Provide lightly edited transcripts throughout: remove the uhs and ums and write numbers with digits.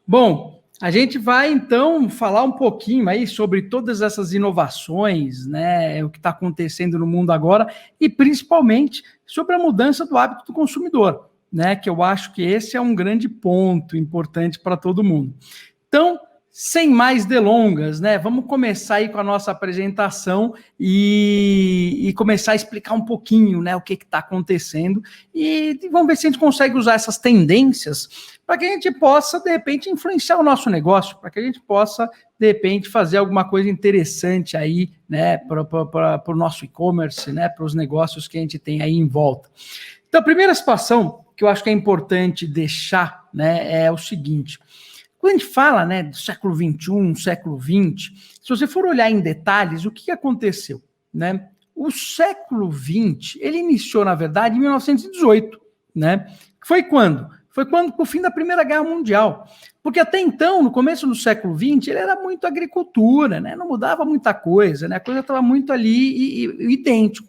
Bom, a gente vai então falar um pouquinho aí sobre todas essas inovações, né, o que está acontecendo no mundo agora e principalmente sobre a mudança do hábito do consumidor, né, que eu acho que esse é um grande ponto importante para todo mundo. Então, sem mais delongas, né, vamos começar aí com a nossa apresentação e começar a explicar um pouquinho, né, o que está acontecendo e vamos ver se a gente consegue usar essas tendências para que a gente possa, de repente, influenciar o nosso negócio, para que a gente possa, de repente, fazer alguma coisa interessante aí, né, para o nosso e-commerce, né, para os negócios que a gente tem aí em volta. Então, a primeira situação que eu acho que é importante deixar, né, é o seguinte: quando a gente fala, né, do século XXI, século XX, se você for olhar em detalhes, o que aconteceu, né? O século XX, ele iniciou, na verdade, em 1918, né? Foi quando? Foi quando, com o fim da Primeira Guerra Mundial. Porque até então, no começo do século XX, ele era muito agricultura, né? Não mudava muita coisa, né? A coisa estava muito ali idêntico.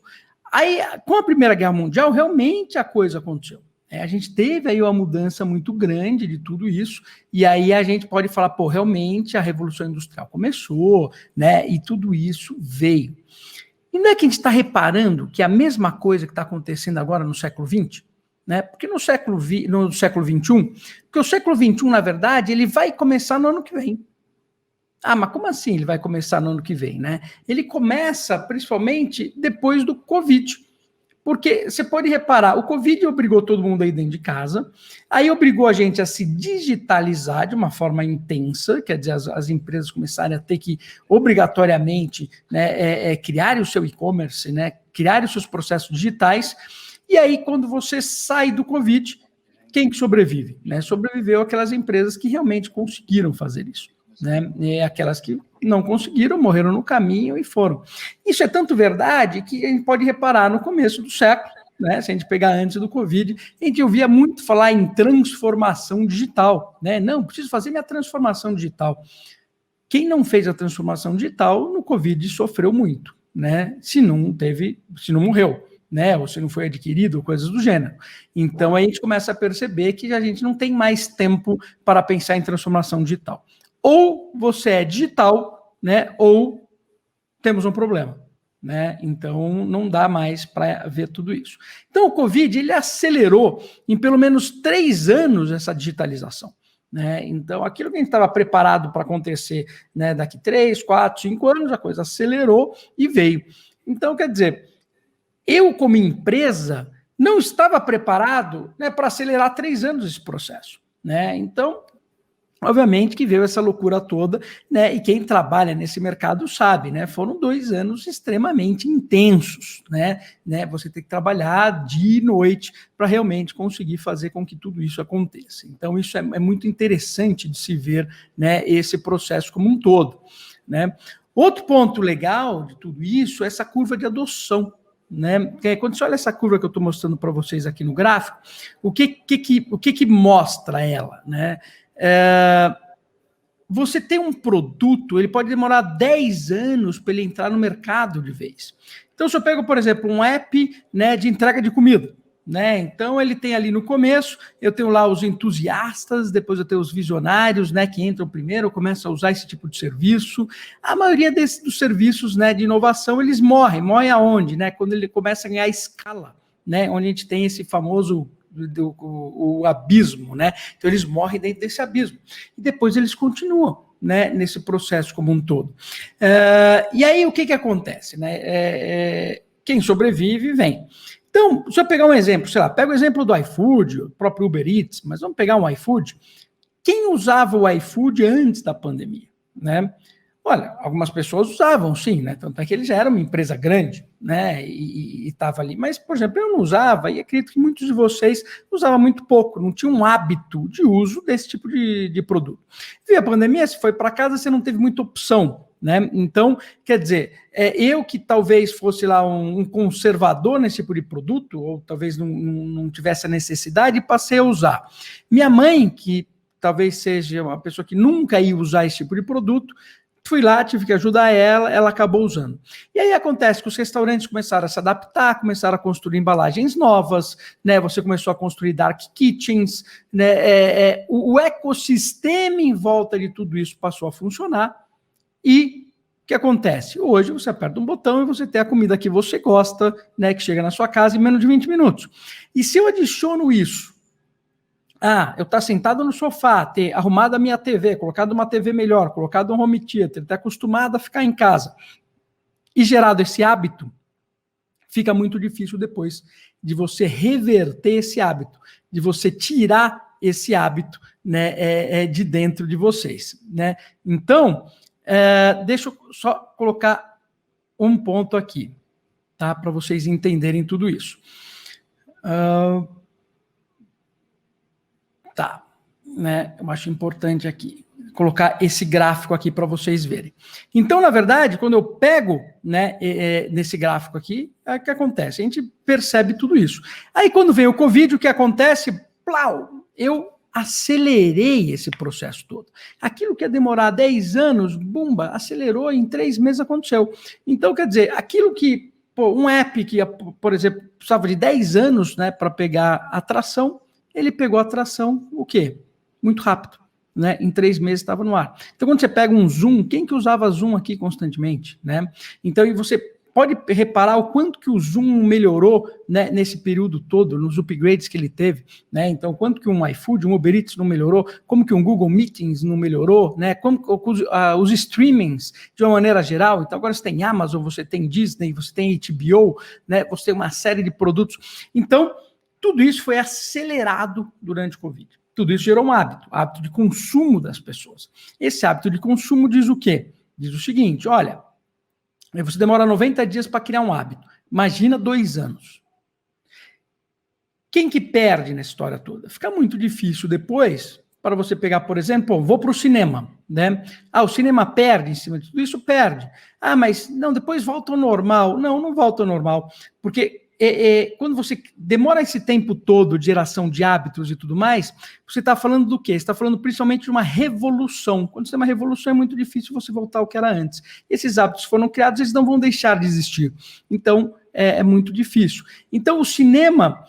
Aí, com a Primeira Guerra Mundial, realmente a coisa aconteceu. A gente teve aí uma mudança muito grande de tudo isso, e aí a gente pode falar, pô, realmente a Revolução Industrial começou, né, e tudo isso veio. E não é que a gente está reparando que é a mesma coisa que está acontecendo agora no século XX? Né? Porque no século XXI, porque o século XXI, na verdade, ele vai começar no ano que vem. Ah, mas como assim ele vai começar no ano que vem, né? Ele começa principalmente depois do Covid. Porque você pode reparar, o Covid obrigou todo mundo aí dentro de casa, aí obrigou a gente a se digitalizar de uma forma intensa, quer dizer, as empresas começarem a ter que, obrigatoriamente, né, criar o seu e-commerce, né, criar os seus processos digitais, e aí quando você sai do Covid, quem que sobrevive? Né? Sobreviveu aquelas empresas que realmente conseguiram fazer isso. Né? E aquelas que não conseguiram, morreram no caminho e foram. Isso é tanto verdade que a gente pode reparar no começo do século, né? Se a gente pegar antes do Covid, a gente ouvia muito falar em transformação digital, né? Não, preciso fazer minha transformação digital. Quem não fez a transformação digital no Covid sofreu muito, né? Se não morreu, né? Ou se não foi adquirido, coisas do gênero. Então a gente começa a perceber que a gente não tem mais tempo para pensar em transformação digital. Ou você é digital, né? Ou temos um problema, né? Então não dá mais para ver tudo isso. Então o Covid ele acelerou em pelo menos 3 anos essa digitalização. Né? Então, aquilo que a gente estava preparado para acontecer, né, daqui 3, 4, 5 anos, a coisa acelerou e veio. Então, quer dizer, eu, como empresa, não estava preparado, né, para acelerar 3 anos esse processo. Né? Então, obviamente que veio essa loucura toda, né? E quem trabalha nesse mercado sabe, né? Foram 2 anos extremamente intensos, né? Você tem que trabalhar dia e noite para realmente conseguir fazer com que tudo isso aconteça. Então, isso é muito interessante de se ver, né, esse processo como um todo, né? Outro ponto legal de tudo isso é essa curva de adoção. Né? Quando você olha essa curva que eu estou mostrando para vocês aqui no gráfico, o que mostra ela, né? Você tem um produto, ele pode demorar 10 anos para ele entrar no mercado de vez. Então, se eu pego, por exemplo, um app, né, de entrega de comida, né? Então, ele tem ali no começo, eu tenho lá os entusiastas, depois eu tenho os visionários, né, que entram primeiro, começam a usar esse tipo de serviço. A maioria dos serviços, né, de inovação, eles morrem aonde? Né? Quando ele começa a ganhar escala, né? Onde a gente tem esse famoso o abismo, né? Então eles morrem dentro desse abismo e depois eles continuam, né, nesse processo como um todo. E aí o que acontece, né? Quem sobrevive vem. Então, se eu pegar um exemplo, sei lá, pega o exemplo do iFood, o próprio Uber Eats, mas vamos pegar um iFood. Quem usava o iFood antes da pandemia, né? Olha, algumas pessoas usavam, sim, né? Tanto é que ele já era uma empresa grande, né? E estava ali. Mas, por exemplo, eu não usava, e acredito que muitos de vocês usavam muito pouco, não tinham um hábito de uso desse tipo de produto. Veio a pandemia, você foi para casa, você não teve muita opção, né? Então, quer dizer, eu que talvez fosse lá um conservador nesse tipo de produto, ou talvez não tivesse a necessidade, passei a usar. Minha mãe, que talvez seja uma pessoa que nunca ia usar esse tipo de produto, Fui lá, tive que ajudar ela, ela acabou usando. E aí acontece que os restaurantes começaram a se adaptar, começaram a construir embalagens novas, né? Você começou a construir dark kitchens, né? O ecossistema em volta de tudo isso passou a funcionar. E o que acontece? Hoje você aperta um botão e você tem a comida que você gosta, né? Que chega na sua casa em menos de 20 minutos. E se eu adiciono isso, eu estar sentado no sofá, ter arrumado a minha TV, colocado uma TV melhor, colocado um home theater, ter acostumado a ficar em casa e gerado esse hábito, fica muito difícil depois de você reverter esse hábito, de você tirar esse hábito, né, de dentro de vocês, né? Então, deixa eu só colocar um ponto aqui, tá? Para vocês entenderem tudo isso. Tá, né? Eu acho importante aqui colocar esse gráfico aqui para vocês verem. Então, na verdade, quando eu pego, né, nesse gráfico aqui, o que acontece? A gente percebe tudo isso. Aí, quando vem o Covid, o que acontece? Plau! Eu acelerei esse processo todo. Aquilo que ia demorar 10 anos, bumba, acelerou, em 3 meses aconteceu. Então, quer dizer, aquilo que, um app que, por exemplo, precisava de 10 anos, né, para pegar atração, ele pegou a atração, o quê? Muito rápido, né? Em 3 meses estava no ar. Então, quando você pega um Zoom, quem que usava Zoom aqui constantemente, né? Então, e você pode reparar o quanto que o Zoom melhorou, né, nesse período todo, nos upgrades que ele teve, né? Então, quanto que um iFood, um Uber Eats não melhorou, como que um Google Meetings não melhorou, né? Como os streamings, de uma maneira geral. Então, agora você tem Amazon, você tem Disney, você tem HBO, né? Você tem uma série de produtos. Então, tudo isso foi acelerado durante o Covid. Tudo isso gerou um hábito de consumo das pessoas. Esse hábito de consumo diz o quê? Diz o seguinte, olha, você demora 90 dias para criar um hábito. Imagina 2 anos. Quem que perde nessa história toda? Fica muito difícil depois para você pegar, por exemplo, vou para o cinema, né? O cinema perde em cima de tudo isso? Perde. Mas não, depois volta ao normal. Não volta ao normal, porque quando você demora esse tempo todo de geração de hábitos e tudo mais, você está falando do quê? Você está falando principalmente de uma revolução. Quando você tem uma revolução, é muito difícil você voltar ao que era antes. Esses hábitos foram criados, eles não vão deixar de existir. Então, é muito difícil. Então, o cinema,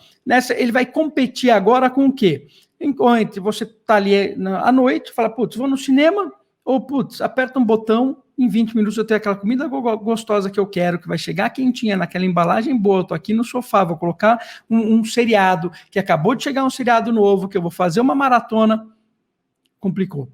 ele vai competir agora com o quê? Enquanto você está ali à noite, fala, putz, vou no cinema, ou putz, aperta um botão, em 20 minutos eu tenho aquela comida gostosa que eu quero, que vai chegar quentinha naquela embalagem boa, eu tô aqui no sofá, vou colocar um seriado, que acabou de chegar um seriado novo, que eu vou fazer uma maratona, complicou.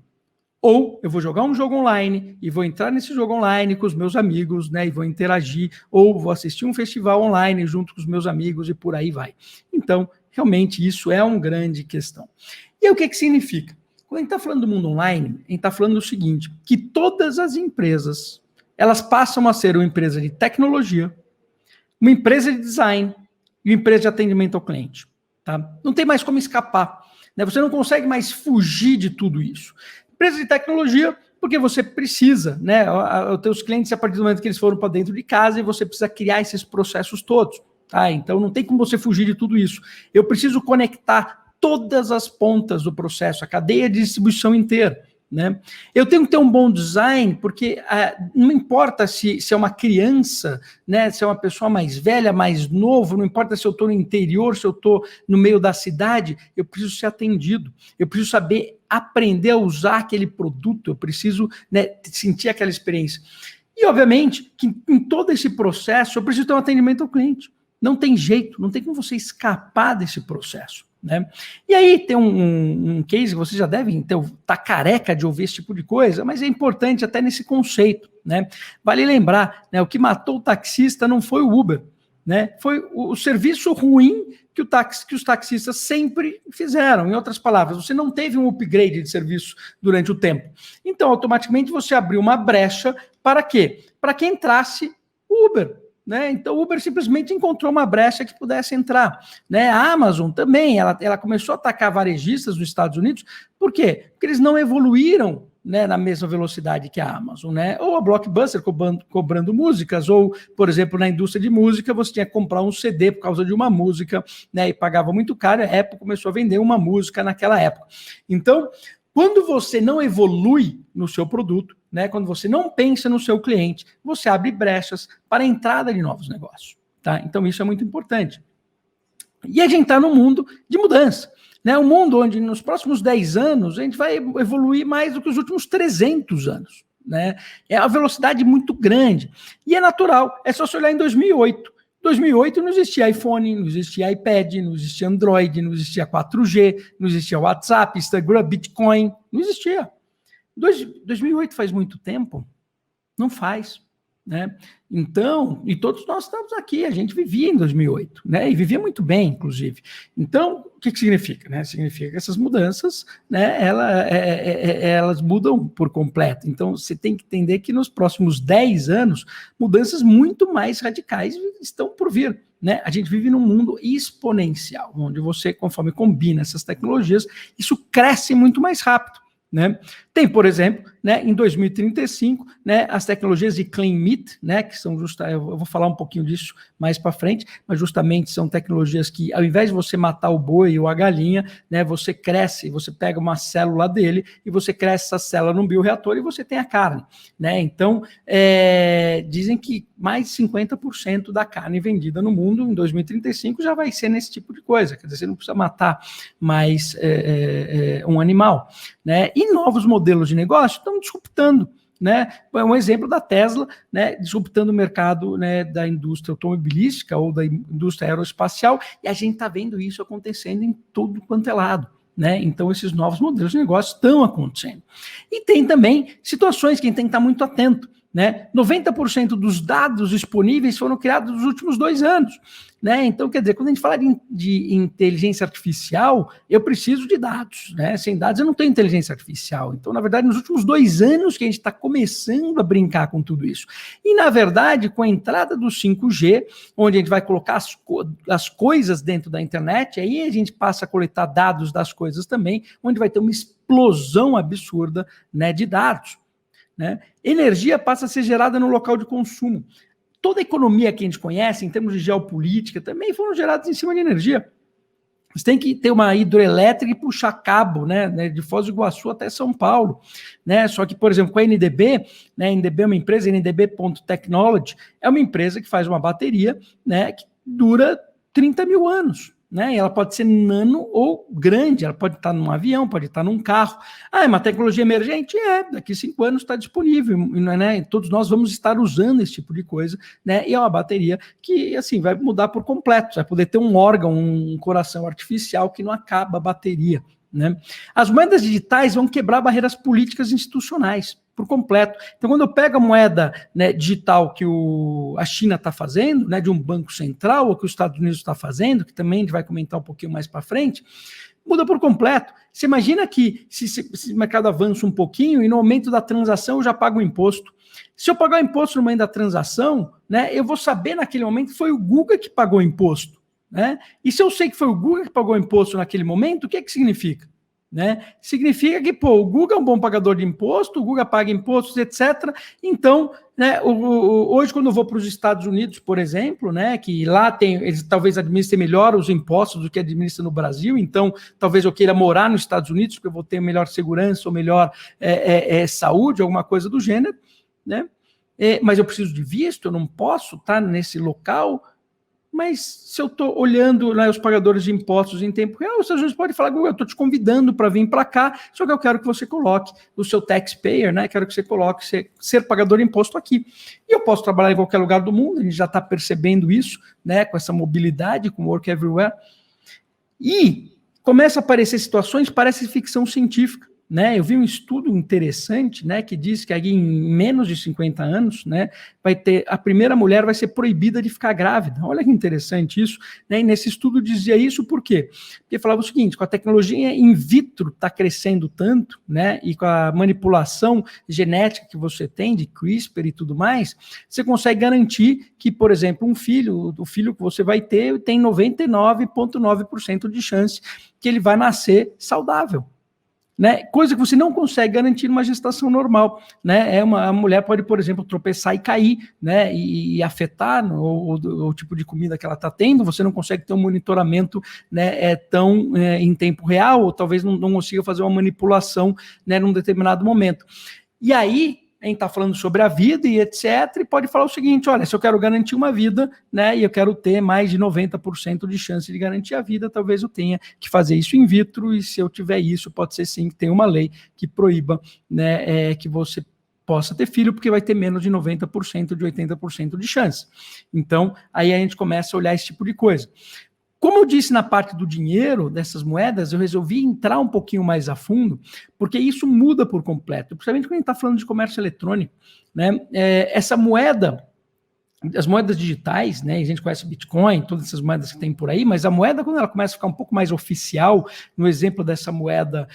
Ou eu vou jogar um jogo online, e vou entrar nesse jogo online com os meus amigos, né, e vou interagir, ou vou assistir um festival online junto com os meus amigos, e por aí vai. Então, realmente, isso é uma grande questão. E o que significa? Quando a gente está falando do mundo online, a gente está falando do seguinte, que todas as empresas, elas passam a ser uma empresa de tecnologia, uma empresa de design e uma empresa de atendimento ao cliente. Tá? Não tem mais como escapar. Né? Você não consegue mais fugir de tudo isso. Empresa de tecnologia, porque você precisa, né? Os teus clientes, a partir do momento que eles foram para dentro de casa, e você precisa criar esses processos todos. Tá? Então, não tem como você fugir de tudo isso. Eu preciso conectar todas as pontas do processo, a cadeia de distribuição inteira, né? Eu tenho que ter um bom design, porque não importa se é uma criança, né, se é uma pessoa mais velha, mais novo, não importa se eu estou no interior, se eu estou no meio da cidade, eu preciso ser atendido, eu preciso saber aprender a usar aquele produto, eu preciso, né, sentir aquela experiência. E, obviamente, que em todo esse processo, eu preciso ter um atendimento ao cliente. Não tem jeito, não tem como você escapar desse processo. Né? E aí tem um case que vocês já devem estar careca de ouvir esse tipo de coisa, mas é importante até nesse conceito. Né? Vale lembrar, né, o que matou o taxista não foi o Uber, né? Foi o serviço ruim que os taxistas sempre fizeram. Em outras palavras, você não teve um upgrade de serviço durante o tempo. Então, automaticamente, você abriu uma brecha para quê? Para que entrasse o Uber. Né? Então, o Uber simplesmente encontrou uma brecha que pudesse entrar. Né? A Amazon também, ela começou a atacar varejistas nos Estados Unidos. Por quê? Porque eles não evoluíram, né, na mesma velocidade que a Amazon. Né? Ou a Blockbuster cobrando músicas, ou, por exemplo, na indústria de música, você tinha que comprar um CD por causa de uma música, né, e pagava muito caro, a Apple começou a vender uma música naquela época. Então, quando você não evolui no seu produto, né, quando você não pensa no seu cliente, você abre brechas para a entrada de novos negócios, tá? Então isso é muito importante. E a gente está num mundo de mudança, né? Um mundo onde nos próximos 10 anos a gente vai evoluir mais do que os últimos 300 anos, né? É uma velocidade muito grande. E é natural, é só se olhar em 2008. 2008 não existia iPhone, não existia iPad, não existia Android, não existia 4G, não existia WhatsApp, Instagram, Bitcoin, não existia. 2008 faz muito tempo? Não faz, né? Então, e todos nós estamos aqui, a gente vivia em 2008, né? E vivia muito bem, inclusive. Então, o que significa, né? Significa que essas mudanças, né? Elas mudam por completo. Então, você tem que entender que nos próximos 10 anos, mudanças muito mais radicais estão por vir, né? A gente vive num mundo exponencial, onde você, conforme combina essas tecnologias, isso cresce muito mais rápido, né? Tem, por exemplo, né, em 2035, né, as tecnologias de clean meat, né, que são eu vou falar um pouquinho disso mais para frente, mas justamente são tecnologias que, ao invés de você matar o boi ou a galinha, né, você cresce, você pega uma célula dele e você cresce essa célula num bioreator e você tem a carne, né? Então, dizem que mais de 50% da carne vendida no mundo em 2035 já vai ser nesse tipo de coisa, quer dizer, você não precisa matar mais um animal, né? E novos modelos de negócio estão disruptando, né? É um exemplo da Tesla, né, disruptando o mercado, né, da indústria automobilística ou da indústria aeroespacial, e a gente está vendo isso acontecendo em tudo quanto é lado, né? Então, esses novos modelos de negócio estão acontecendo. E tem também situações que a gente tem que estar muito atento, né? 90% dos dados disponíveis foram criados nos últimos 2 anos, né? Então, quer dizer, quando a gente fala de inteligência artificial, eu preciso de dados, né? Sem dados eu não tenho inteligência artificial. Então, na verdade, nos últimos 2 anos que a gente está começando a brincar com tudo isso. E, na verdade, com a entrada do 5G, onde a gente vai colocar as coisas dentro da internet, aí a gente passa a coletar dados das coisas também, onde vai ter uma explosão absurda, né, de dados, né? Energia passa a ser gerada no local de consumo. Toda a economia que a gente conhece, em termos de geopolítica, também foram geradas em cima de energia. Você tem que ter uma hidrelétrica e puxar cabo, né, de Foz do Iguaçu até São Paulo, né? Só que, por exemplo, com a NDB, né, a NDB é uma empresa, NDB.Technology, é uma empresa que faz uma bateria, né, que dura 30 mil anos. Né? E ela pode ser nano ou grande, ela pode estar num avião, pode estar num carro. Ah, é uma tecnologia emergente? Daqui 5 anos está disponível, né? Todos nós vamos estar usando esse tipo de coisa, né? E é uma bateria que, assim, vai mudar por completo, vai poder ter um órgão, um coração artificial que não acaba a bateria, né? As moedas digitais vão quebrar barreiras políticas e institucionais por completo. Então, quando eu pego a moeda, né, digital que a China está fazendo, né, de um banco central, ou que os Estados Unidos está fazendo, que também a gente vai comentar um pouquinho mais para frente, muda por completo. Você imagina que se o mercado avança um pouquinho e no momento da transação eu já pago o imposto. Se eu pagar o imposto no momento da transação, né, eu vou saber naquele momento que foi o Google que pagou o imposto, né? E se eu sei que foi o Google que pagou o imposto naquele momento, o que significa? Né? Significa que, o Google é um bom pagador de imposto, o Google paga impostos, etc. Então, né, hoje, quando eu vou para os Estados Unidos, por exemplo, né, que lá eles talvez administrem melhor os impostos do que administram no Brasil, então talvez eu queira morar nos Estados Unidos, porque eu vou ter melhor segurança ou melhor saúde, alguma coisa do gênero, né? Mas eu preciso de visto, eu não posso estar nesse local. Mas se eu estou olhando, né, os pagadores de impostos em tempo real, os Estados Unidos podem falar, Google, eu estou te convidando para vir para cá, só que eu quero que você coloque o seu taxpayer, né? Quero que você coloque ser pagador de imposto aqui. E eu posso trabalhar em qualquer lugar do mundo, a gente já está percebendo isso, né? Com essa mobilidade, com work everywhere. E começa a aparecer situações, parece ficção científica. Né, eu vi um estudo interessante, né, que diz que aí em menos de 50 anos, né, a primeira mulher vai ser proibida de ficar grávida. Olha que interessante isso, né, e nesse estudo dizia isso por quê? Porque falava o seguinte, com a tecnologia in vitro está crescendo tanto, né, e com a manipulação genética que você tem de CRISPR e tudo mais, você consegue garantir que, por exemplo, o filho que você vai ter tem 99,9% de chance que ele vai nascer saudável. Né? Coisa que você não consegue garantir numa gestação normal, né? A mulher pode, por exemplo, tropeçar e cair, né? E afetar o tipo de comida que ela está tendo, você não consegue ter um monitoramento, né, em tempo real, ou talvez não consiga fazer uma manipulação, né, num determinado momento. E aí, a gente está falando sobre a vida e etc, e pode falar o seguinte, olha, se eu quero garantir uma vida, né, e eu quero ter mais de 90% de chance de garantir a vida, talvez eu tenha que fazer isso in vitro, e se eu tiver isso, pode ser sim que tenha uma lei que proíba, né, que você possa ter filho, porque vai ter menos de 90%, de 80% de chance. Então, aí a gente começa a olhar esse tipo de coisa. Como eu disse na parte do dinheiro, dessas moedas, eu resolvi entrar um pouquinho mais a fundo, porque isso muda por completo, principalmente quando a gente está falando de comércio eletrônico, né? Essa moeda, as moedas digitais, né? A gente conhece o Bitcoin, todas essas moedas que tem por aí, mas a moeda, quando ela começa a ficar um pouco mais oficial, no exemplo dessa moeda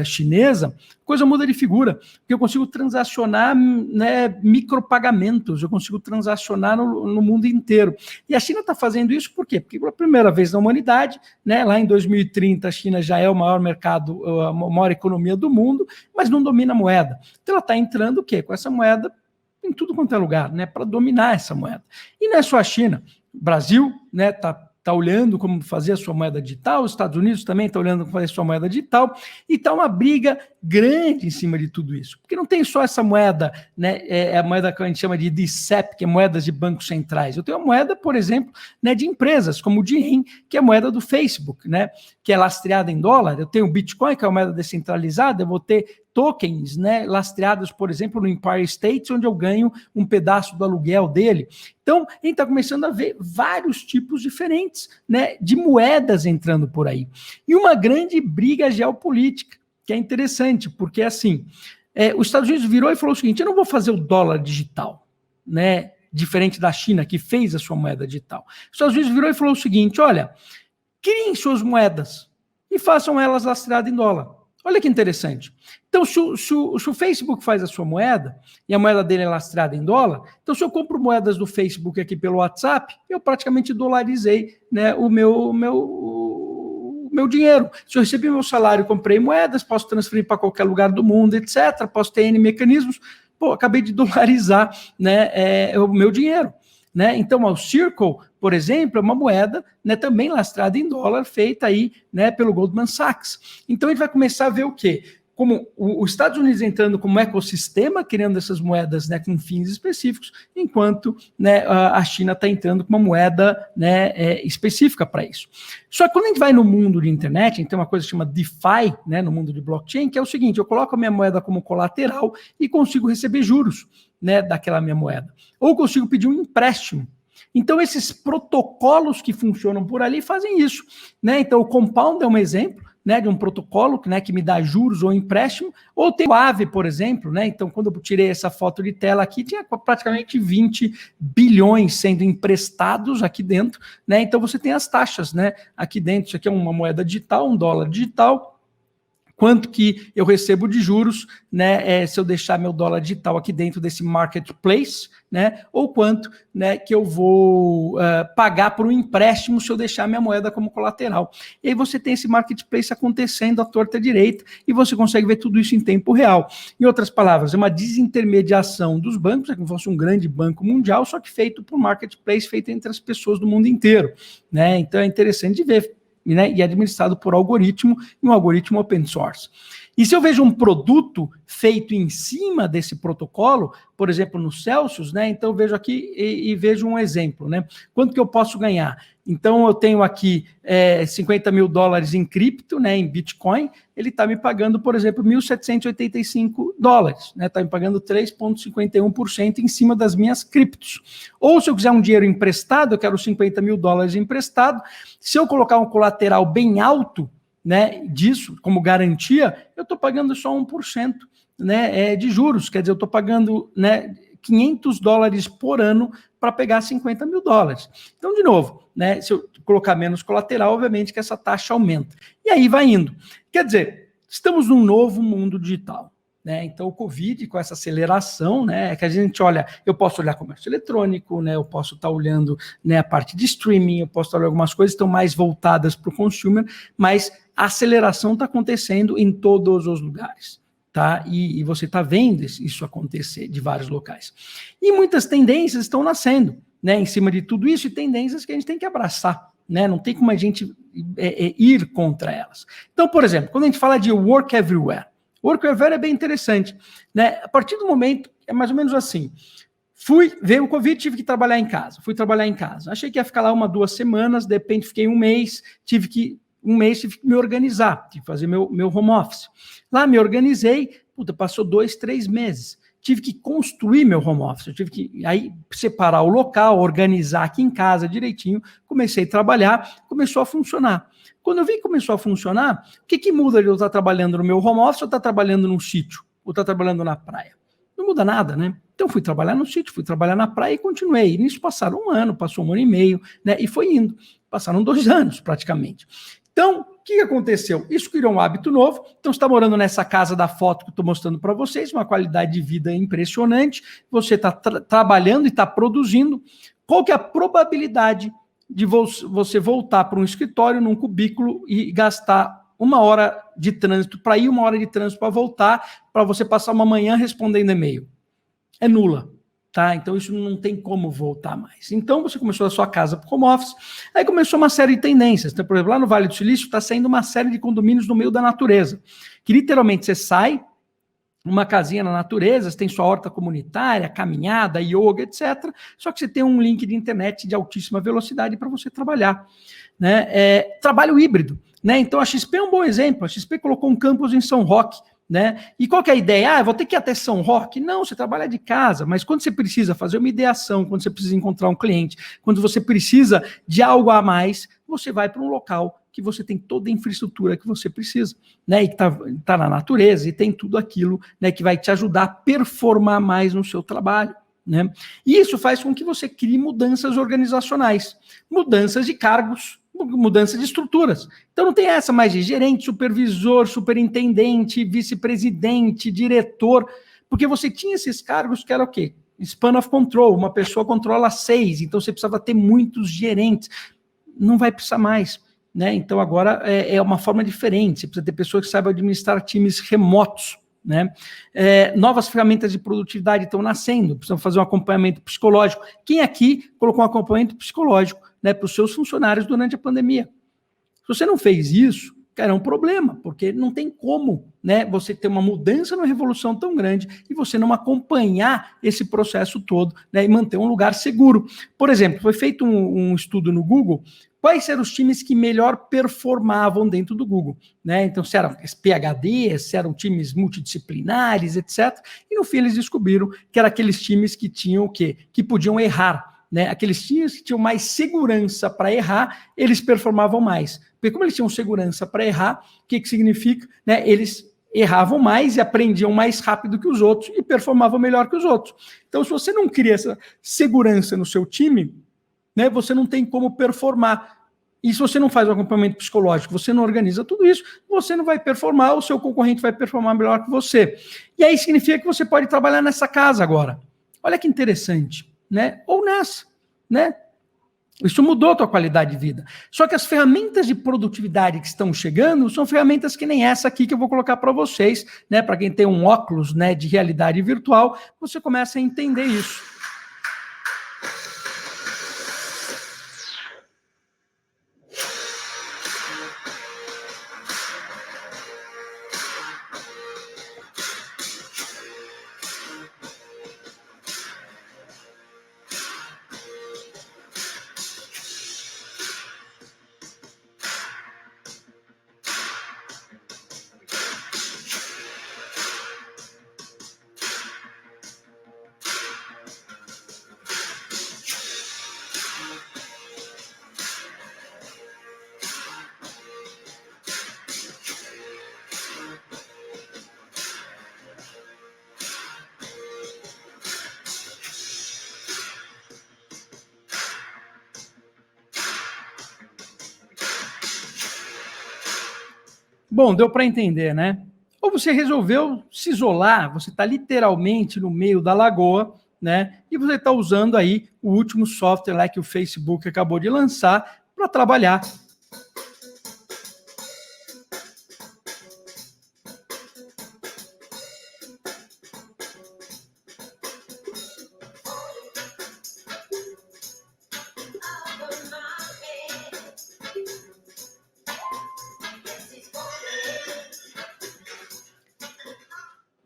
chinesa, a coisa muda de figura, porque eu consigo transacionar, né, micropagamentos, eu consigo transacionar no mundo inteiro. E a China está fazendo isso por quê? Porque pela primeira vez na humanidade, né, lá em 2030, a China já é o maior mercado, a maior economia do mundo, mas não domina a moeda. Então ela está entrando o quê? Com essa moeda em tudo quanto é lugar, né, para dominar essa moeda. E não é só a China, o Brasil, né, tá olhando como fazer a sua moeda digital, os Estados Unidos também está olhando como fazer a sua moeda digital, e está uma briga grande em cima de tudo isso, porque não tem só essa moeda, né, a moeda que a gente chama de DCEP, que é moedas de bancos centrais. Eu tenho uma moeda, por exemplo, né, de empresas, como o DIEM, que é a moeda do Facebook, né, que é lastreada em dólar. Eu tenho o Bitcoin, que é uma moeda descentralizada, eu vou ter tokens, né, lastreados, por exemplo, no Empire State, onde eu ganho um pedaço do aluguel dele. Então, a gente está começando a ver vários tipos diferentes, né, de moedas entrando por aí. E uma grande briga geopolítica, que é interessante, porque assim, os Estados Unidos virou e falou o seguinte, eu não vou fazer o dólar digital, né, diferente da China, que fez a sua moeda digital. Os Estados Unidos virou e falou o seguinte, olha, criem suas moedas e façam elas lastreadas em dólar. Olha que interessante. Então, se o Facebook faz a sua moeda, e a moeda dele é lastreada em dólar, então se eu compro moedas do Facebook aqui pelo WhatsApp, eu praticamente dolarizei, né, o meu dinheiro. Se eu recebi meu salário, comprei moedas, posso transferir para qualquer lugar do mundo, etc., posso ter N mecanismos, acabei de dolarizar, né, o meu dinheiro. Né? Então, o Circle, por exemplo, é uma moeda, né, também lastrada em dólar, feita aí, né, pelo Goldman Sachs. Então, a gente vai começar a ver o quê? Como os Estados Unidos entrando como ecossistema, criando essas moedas, né, com fins específicos, enquanto, né, a China está entrando com uma moeda, né, específica para isso. Só que quando a gente vai no mundo de internet, a gente tem uma coisa que chama DeFi, né, no mundo de blockchain, que é o seguinte, eu coloco a minha moeda como colateral e consigo receber juros, né, daquela minha moeda. Ou consigo pedir um empréstimo. Então, esses protocolos que funcionam por ali fazem isso, né? Então, o Compound é um exemplo, né, de um protocolo, né, que me dá juros ou empréstimo, ou tem o Aave, por exemplo, né? Então, quando eu tirei essa foto de tela aqui, tinha praticamente 20 bilhões sendo emprestados aqui dentro, né? Então, você tem as taxas, né, aqui dentro. Isso aqui é uma moeda digital, um dólar digital. Quanto que eu recebo de juros, né, se eu deixar meu dólar digital aqui dentro desse marketplace, né, ou quanto, né, que eu vou pagar por um empréstimo se eu deixar minha moeda como colateral. E aí você tem esse marketplace acontecendo à torta direita e você consegue ver tudo isso em tempo real. Em outras palavras, é uma desintermediação dos bancos, é como se fosse um grande banco mundial, só que feito por marketplace, feito entre as pessoas do mundo inteiro, né? Então é interessante de ver. Né, e administrado por algoritmo, e um algoritmo open source. E se eu vejo um produto feito em cima desse protocolo, por exemplo, no Celsius, né, então eu vejo aqui e vejo um exemplo, né, quanto que eu posso ganhar? Então eu tenho aqui $50 mil em cripto, né, em Bitcoin, ele está me pagando, por exemplo, $1.785, né, está me pagando 3,51% em cima das minhas criptos. Ou se eu quiser um dinheiro emprestado, eu quero $50 mil emprestado, se eu colocar um colateral bem alto, né, disso, como garantia, eu estou pagando só 1%, né, de juros, quer dizer, eu estou pagando, né, $500 por ano para pegar $50 mil. Então, de novo, né, se eu colocar menos colateral, obviamente que essa taxa aumenta. E aí vai indo. Quer dizer, estamos num novo mundo digital. Né? Então, o Covid, com essa aceleração, né, que a gente olha, eu posso olhar comércio eletrônico, né, eu posso estar olhando, né, a parte de streaming, eu posso estar olhando algumas coisas que estão mais voltadas para o consumer, mas a aceleração está acontecendo em todos os lugares. Tá? E você está vendo isso acontecer de vários locais. E muitas tendências estão nascendo, né, em cima de tudo isso, e tendências que a gente tem que abraçar. Né? Não tem como a gente ir contra elas. Então, por exemplo, quando a gente fala de work everywhere, work everywhere é bem interessante. Né? A partir do momento é mais ou menos assim. Veio o Covid, tive que trabalhar em casa. Fui trabalhar em casa. Achei que ia ficar lá 1, 2 semanas, de repente fiquei um mês, tive que me organizar, tive que fazer meu home office. Lá me organizei, passou 2, 3 meses. Tive que construir meu home office, eu tive que aí separar o local, organizar aqui em casa direitinho, comecei a trabalhar, começou a funcionar. Quando eu vi que começou a funcionar, o que muda de eu estar trabalhando no meu home office ou estar trabalhando num sítio, ou estar trabalhando na praia? Não muda nada, né? Então fui trabalhar no sítio, fui trabalhar na praia e continuei. E nisso passaram 1 ano, passou 1 ano e meio, né? E foi indo. Passaram 2 anos praticamente. Então, o que aconteceu? Isso criou um hábito novo. Então, você está morando nessa casa da foto que eu estou mostrando para vocês, uma qualidade de vida impressionante. Você está trabalhando e está produzindo. Qual que é a probabilidade de você voltar para um escritório, num cubículo e gastar 1 hora de trânsito para ir, 1 hora de trânsito para voltar, para você passar uma manhã respondendo e-mail? É nula. Tá? Então, isso não tem como voltar mais. Então, você começou a sua casa para o home office, aí começou uma série de tendências. Então, por exemplo, lá no Vale do Silício está saindo uma série de condomínios no meio da natureza, que literalmente você sai, uma casinha na natureza, você tem sua horta comunitária, caminhada, yoga, etc. Só que você tem um link de internet de altíssima velocidade para você trabalhar. Né? Trabalho híbrido. Né? Então, a XP é um bom exemplo. A XP colocou um campus em São Roque. Né? E qual que é a ideia? Eu vou ter que ir até São Roque? Não, você trabalha de casa, mas quando você precisa fazer uma ideação, quando você precisa encontrar um cliente, quando você precisa de algo a mais, você vai para um local que você tem toda a infraestrutura que você precisa, né? E que tá na natureza e tem tudo aquilo, né, que vai te ajudar a performar mais no seu trabalho. Né? E isso faz com que você crie mudanças organizacionais, mudanças de cargos, mudança de estruturas. Então não tem essa mais de gerente, supervisor, superintendente, vice-presidente, diretor, porque você tinha esses cargos que era o quê? Span of control, uma pessoa controla 6, então você precisava ter muitos gerentes. Não vai precisar mais. Né? Então agora é uma forma diferente, você precisa ter pessoas que saibam administrar times remotos. Né? Novas ferramentas de produtividade estão nascendo, precisam fazer um acompanhamento psicológico. Quem aqui colocou um acompanhamento psicológico, né, para os seus funcionários durante a pandemia? Se você não fez isso, cara, é um problema, porque não tem como, né, você ter uma mudança, uma revolução tão grande e você não acompanhar esse processo todo, né, e manter um lugar seguro. Por exemplo, foi feito um estudo no Google, quais eram os times que melhor performavam dentro do Google, né? Então, se eram PhD, se eram times multidisciplinares, etc. E no fim eles descobriram que eram aqueles times que tinham o quê? Que podiam errar. Né, aqueles times que tinham mais segurança para errar, eles performavam mais. Porque como eles tinham segurança para errar, o que significa? Né, eles erravam mais e aprendiam mais rápido que os outros e performavam melhor que os outros. Então, se você não cria essa segurança no seu time, né, você não tem como performar. E se você não faz o acompanhamento psicológico, você não organiza tudo isso, você não vai performar, o seu concorrente vai performar melhor que você. E aí significa que você pode trabalhar nessa casa agora. Olha que interessante. Né? Ou nessa, né? Isso mudou a tua qualidade de vida. Só que as ferramentas de produtividade que estão chegando são ferramentas que nem essa aqui que eu vou colocar para vocês, né? Para quem tem um óculos, né, de realidade virtual, você começa a entender isso. Bom, deu para entender, né? Ou você resolveu se isolar, você está literalmente no meio da lagoa, né? E você está usando aí o último software lá que o Facebook acabou de lançar para trabalhar.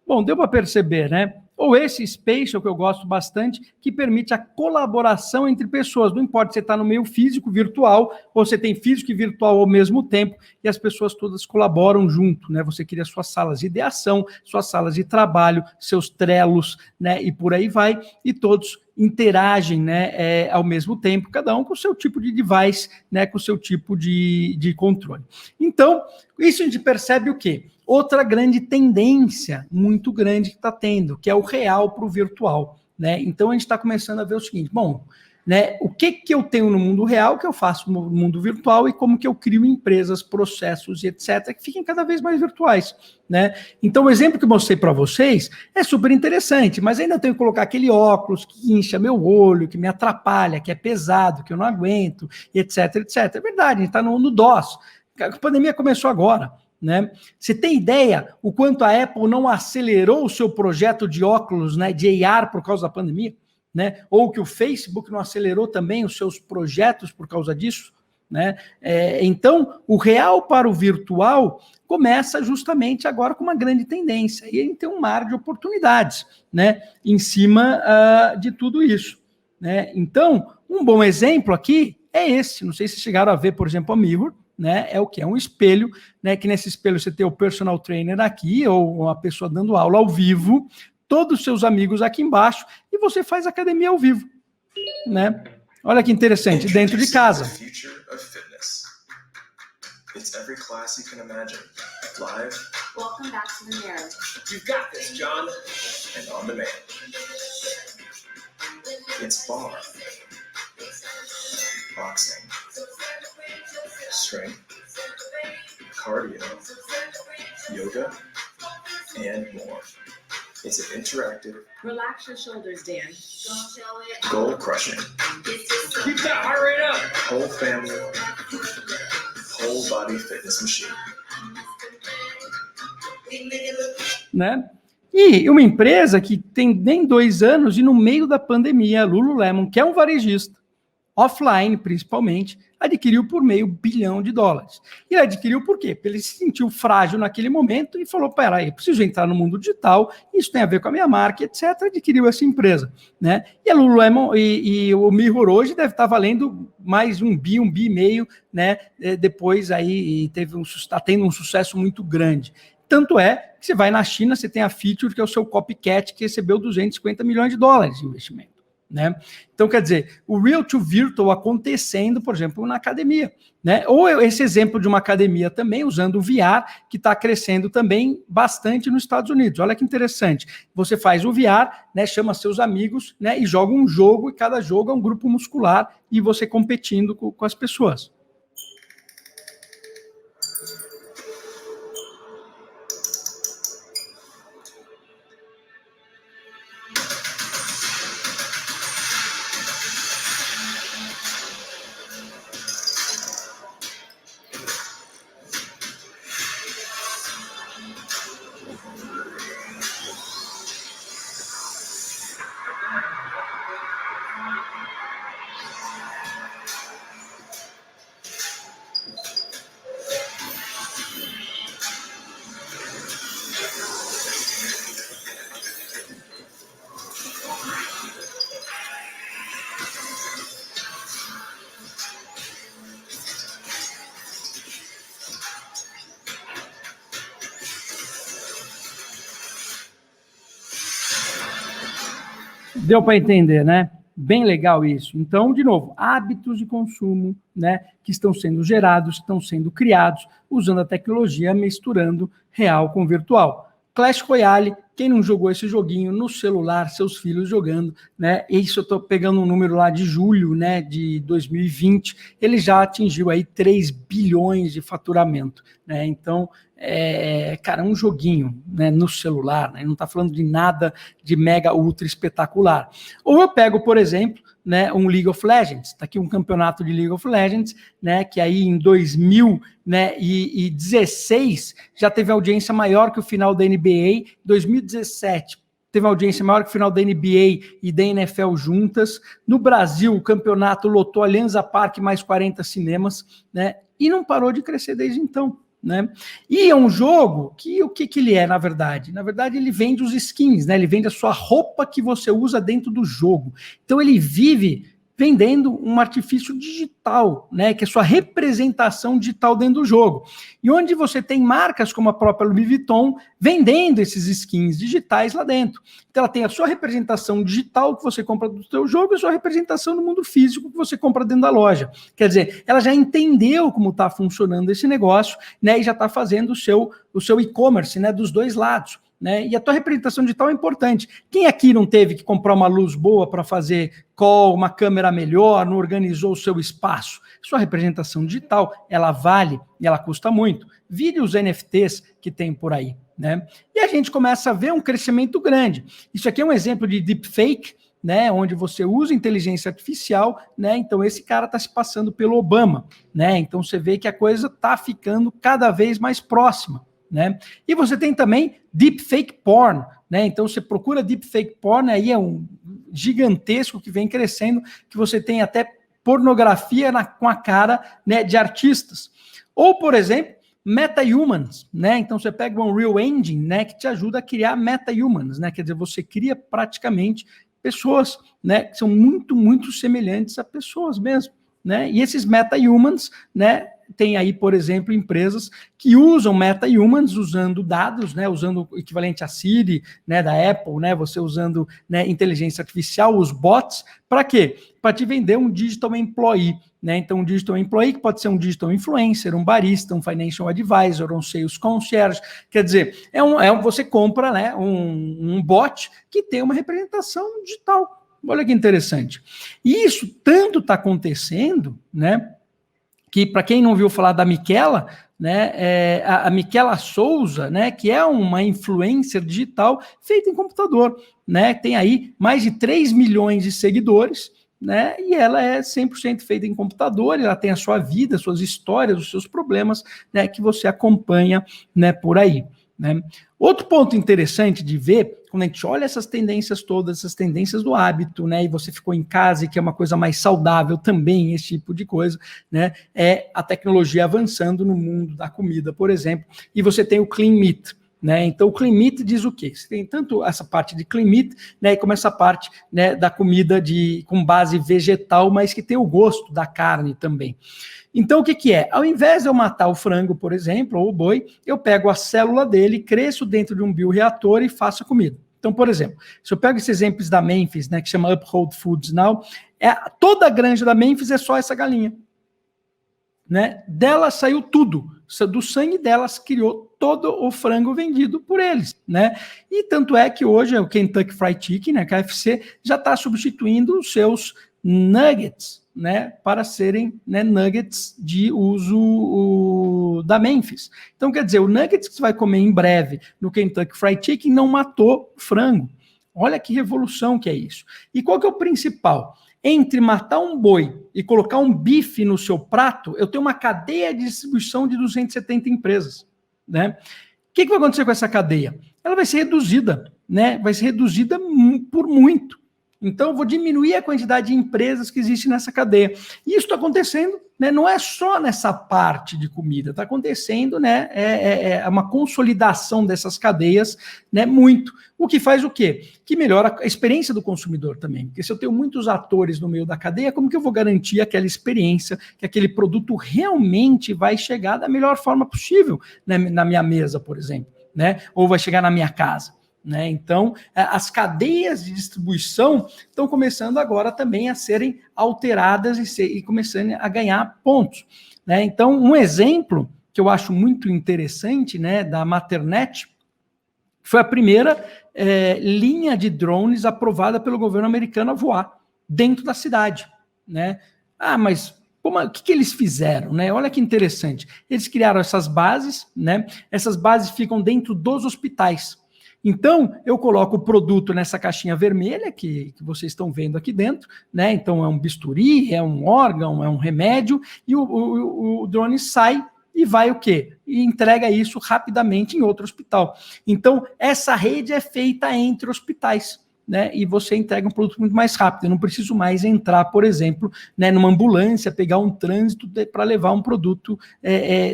Bom, deu para perceber, né? ou esse Spatial, que eu gosto bastante, que permite a colaboração entre pessoas. Não importa se você está no meio físico, virtual, ou você tem físico e virtual ao mesmo tempo, e as pessoas todas colaboram junto, né? Você cria suas salas de ideação, suas salas de trabalho, seus trelos, né? E por aí vai, e todos interagem, né, ao mesmo tempo, cada um com o seu tipo de device, né, com o seu tipo de controle. Então, isso a gente percebe o quê? Outra grande tendência, muito grande que está tendo, que é o real para o virtual, né? Então, a gente está começando a ver o seguinte, bom, né, o que eu tenho no mundo real, que eu faço no mundo virtual, e como que eu crio empresas, processos e etc., que fiquem cada vez mais virtuais, né? Então, o exemplo que eu mostrei para vocês é super interessante, mas ainda tenho que colocar aquele óculos que incha meu olho, que me atrapalha, que é pesado, que eu não aguento, e etc., etc. É verdade, a gente está no DOS. A pandemia começou agora, né? Você tem ideia o quanto a Apple não acelerou o seu projeto de óculos, né, de AR por causa da pandemia? Né? Ou que o Facebook não acelerou também os seus projetos por causa disso, né? Então, o real para o virtual começa justamente agora com uma grande tendência, e a gente tem um mar de oportunidades, né, em cima de tudo isso, né? Então, um bom exemplo aqui é esse, não sei se chegaram a ver, por exemplo, a Mirror, né? É o que? É um espelho, né? Que nesse espelho você tem o personal trainer aqui, ou uma pessoa dando aula ao vivo, todos os seus amigos aqui embaixo, e você faz academia ao vivo, né? Olha que interessante, dentro de casa. It's every class you can imagine. Live. Welcome back to the mirror. You've got this, John. And on demand. It's bar. Boxing. Strength. Cardio. Yoga. And more. It's an interactive. Relax your shoulders, Dan. Goal crushing. Keep that heart rate up. Whole family. Whole body fitness machine. Né? E uma empresa que tem nem 2 anos e no meio da pandemia, a Lululemon, que é um varejista, offline principalmente, adquiriu por $500 bilhão. E ele adquiriu por quê? Porque ele se sentiu frágil naquele momento e falou, peraí, eu preciso entrar no mundo digital, isso tem a ver com a minha marca, etc. Adquiriu essa empresa, né? E a Lululemon e o Mirror hoje deve estar valendo mais $1 bilhão, né? Depois aí está tendo um sucesso muito grande. Tanto é que você vai na China, você tem a Feature, que é o seu copycat, que recebeu $250 milhões de investimento. Né? Então, quer dizer, o real to virtual acontecendo, por exemplo, na academia, né? Ou esse exemplo de uma academia também usando o VR, que está crescendo também bastante nos Estados Unidos. Olha que interessante. Você faz o VR, né, chama seus amigos, né, e joga um jogo, e cada jogo é um grupo muscular, e você competindo com as pessoas. Deu para entender, né? Bem legal isso. Então, de novo, hábitos de consumo, né, que estão sendo gerados, estão sendo criados, usando a tecnologia, misturando real com virtual. Clash Royale, quem não jogou esse joguinho no celular, seus filhos jogando, né? Isso eu estou pegando um número lá de julho, né, de 2020, ele já atingiu aí 3 bilhões de faturamento, né? Então, cara, um joguinho, né, no celular, né, não está falando de nada de mega ultra espetacular. Ou eu pego, por exemplo, né, um League of Legends, está aqui um campeonato de League of Legends, né, que aí em 2016 já teve audiência maior que o final da NBA, 2017 teve audiência maior que o final da NBA e da NFL juntas. No Brasil, o campeonato lotou Allianz Parque mais 40 cinemas, né, e não parou de crescer desde então. né? E é um jogo que o que ele é, na verdade? Na verdade, ele vende os skins, né? Ele vende a sua roupa que você usa dentro do jogo. Então, ele vive vendendo um artifício digital, né, que é sua representação digital dentro do jogo. E onde você tem marcas como a própria Louis Vuitton vendendo esses skins digitais lá dentro. Então ela tem a sua representação digital que você compra do seu jogo e a sua representação no mundo físico que você compra dentro da loja. Quer dizer, ela já entendeu como está funcionando esse negócio, né, e já está fazendo o seu e-commerce, né, dos dois lados. Né? E a tua representação digital é importante. Quem aqui não teve que comprar uma luz boa para fazer call, uma câmera melhor, não organizou o seu espaço? Sua representação digital, ela vale e ela custa muito. Vire os NFTs que tem por aí. Né? E a gente começa a ver um crescimento grande. Isso aqui é um exemplo de deepfake, né, onde você usa inteligência artificial, né, então esse cara está se passando pelo Obama. Né? Então você vê que a coisa está ficando cada vez mais próxima. Né? E você tem também deepfake porn, né? Então você procura deepfake porn, aí é um gigantesco que vem crescendo, que você tem até pornografia com a cara, né, de artistas. Ou, por exemplo, meta-humans, né? Então você pega um Unreal Engine, né, que te ajuda a criar meta-humans, né? Quer dizer, você cria praticamente pessoas, né, que são muito, muito semelhantes a pessoas mesmo, né? E esses meta-humans, né, tem aí, por exemplo, empresas que usam meta-humans usando dados, né, usando o equivalente a Siri, né, da Apple, né, você usando, né, inteligência artificial, os bots, para quê? Para te vender um digital employee, né? Então, um digital employee que pode ser um digital influencer, um barista, um financial advisor, um sales concierge, quer dizer, você compra, né, um bot que tem uma representação digital. Olha que interessante. E isso tanto está acontecendo, né, que para quem não ouviu falar da Miquela, né, a Miquela Souza, né, que é uma influencer digital feita em computador, né, tem aí mais de 3 milhões de seguidores, né, e ela é 100% feita em computador, ela tem a sua vida, suas histórias, os seus problemas, né, que você acompanha, né, por aí. Né? Outro ponto interessante de ver, quando a gente olha essas tendências todas, essas tendências do hábito, né, e você ficou em casa e que é uma coisa mais saudável também, esse tipo de coisa, né, é a tecnologia avançando no mundo da comida, por exemplo, e você tem o Clean Meat. Né? Então, o Clean Meat diz o quê? Você tem tanto essa parte de Clean Meat, né, como essa parte, né, da comida com base vegetal, mas que tem o gosto da carne também. Então, o que é? Ao invés de eu matar o frango, por exemplo, ou o boi, eu pego a célula dele, cresço dentro de um bioreator e faço a comida. Então, por exemplo, se eu pego esses exemplos da Memphis, né, que chama Uphold Foods Now, toda a granja da Memphis é só essa galinha. Né? Dela saiu tudo. Do sangue delas criou todo o frango vendido por eles, né? E tanto é que hoje o Kentucky Fried Chicken, né, KFC, já está substituindo os seus nuggets, né, para serem, né, nuggets de uso da Memphis. Então, quer dizer, o nuggets que você vai comer em breve no Kentucky Fried Chicken não matou o frango. Olha que revolução que é isso. E qual que é o principal? Entre matar um boi e colocar um bife no seu prato, eu tenho uma cadeia de distribuição de 270 empresas. Né? O que vai acontecer com essa cadeia? Ela vai ser reduzida, né? Vai ser reduzida por muito. Então, eu vou diminuir a quantidade de empresas que existem nessa cadeia. E isso está acontecendo, né? Não é só nessa parte de comida, está acontecendo, né? É uma consolidação dessas cadeias, né? Muito. O que faz o quê? Que melhora a experiência do consumidor também. Porque se eu tenho muitos atores no meio da cadeia, como que eu vou garantir aquela experiência, que aquele produto realmente vai chegar da melhor forma possível, né? Na minha mesa, por exemplo, né? Ou vai chegar na minha casa. Né? Então, as cadeias de distribuição estão começando agora também a serem alteradas e começando a ganhar pontos. Né? Então, um exemplo que eu acho muito interessante, né, da Matternet, foi a primeira linha de drones aprovada pelo governo americano a voar dentro da cidade. Né? Mas o que eles fizeram? Né? Olha que interessante. Eles criaram essas bases, né? Essas bases ficam dentro dos hospitais. Então, eu coloco o produto nessa caixinha vermelha que vocês estão vendo aqui dentro, né? Então, é um bisturi, é um órgão, é um remédio, e o drone sai e vai o quê? E entrega isso rapidamente em outro hospital. Então, essa rede é feita entre hospitais. né, e você entrega um produto muito mais rápido. Eu não preciso mais entrar, por exemplo, né, numa ambulância, pegar um trânsito para levar um produto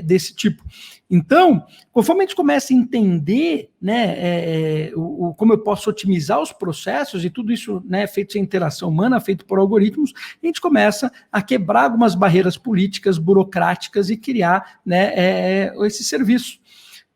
desse tipo. Então, conforme a gente começa a entender, né, como eu posso otimizar os processos, e tudo isso, né, feito sem interação humana, feito por algoritmos, a gente começa a quebrar algumas barreiras políticas, burocráticas e criar, né, esse serviço.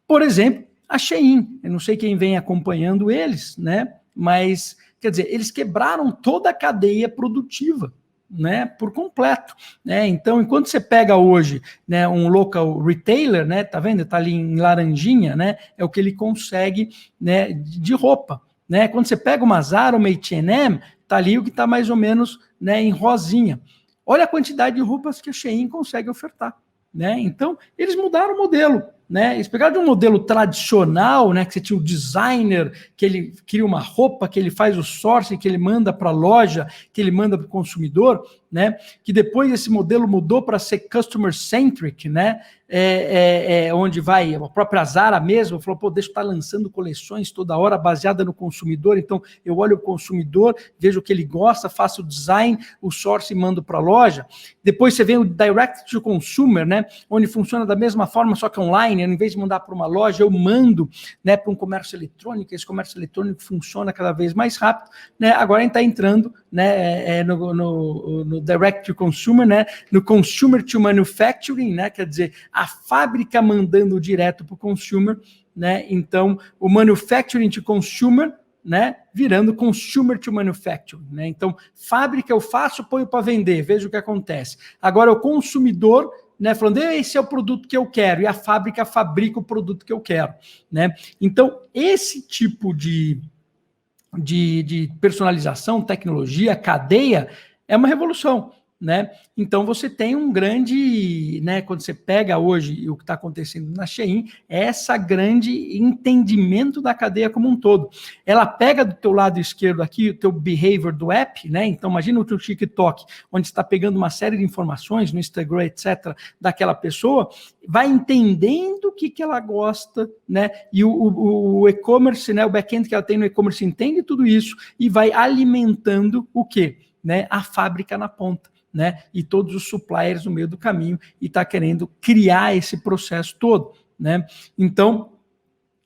Por exemplo, a Shein, eu não sei quem vem acompanhando eles, né, mas, quer dizer, eles quebraram toda a cadeia produtiva, né, por completo, né? Então, enquanto você pega hoje, né, um local retailer, né, tá vendo? Tá ali em laranjinha, né? É o que ele consegue, né, de roupa, né? Quando você pega uma Zara, uma H&M, tá ali o que tá mais ou menos, né, em rosinha. Olha a quantidade de roupas que a Shein consegue ofertar, né? Então, eles mudaram o modelo, né? Eles pegaram de um modelo tradicional, né, que você tinha o designer, que ele cria uma roupa, que ele faz o sourcing, que ele manda para a loja, que ele manda para o consumidor, né? Que depois esse modelo mudou para ser customer centric, né? Onde vai a própria Zara mesmo falou, pô, deixa eu estar lançando coleções toda hora baseada no consumidor, então eu olho o consumidor, vejo o que ele gosta, faço o design, o sourcing e mando para a loja. Depois você vê o direct to consumer, né? Onde funciona da mesma forma, só que online. Em vez de mandar para uma loja, eu mando, né, para um comércio eletrônico. Esse comércio eletrônico funciona cada vez mais rápido, né? Agora a gente está entrando, né, no direct to consumer, né, no consumer to manufacturing, né, quer dizer, a fábrica mandando direto para o consumer, né? Então o manufacturing to consumer, né, virando consumer to manufacturing, né? Então fábrica eu faço, ponho para vender, veja o que acontece. Agora o consumidor, né, falando, esse é o produto que eu quero, e a fábrica fabrica o produto que eu quero, né? Então, esse tipo de personalização, tecnologia, cadeia, é uma revolução, né? Então, você tem um grande, né, quando você pega hoje o que está acontecendo na Shein, é essa grande entendimento da cadeia como um todo. Ela pega do teu lado esquerdo aqui o teu behavior do app, né? Então, imagina o teu TikTok, onde está pegando uma série de informações no Instagram, etc., daquela pessoa, vai entendendo o que ela gosta, né? E o e-commerce, né, o back-end que ela tem no e-commerce entende tudo isso e vai alimentando o quê? Né? A fábrica na ponta, né? E todos os suppliers no meio do caminho e está querendo criar esse processo todo, né? Então,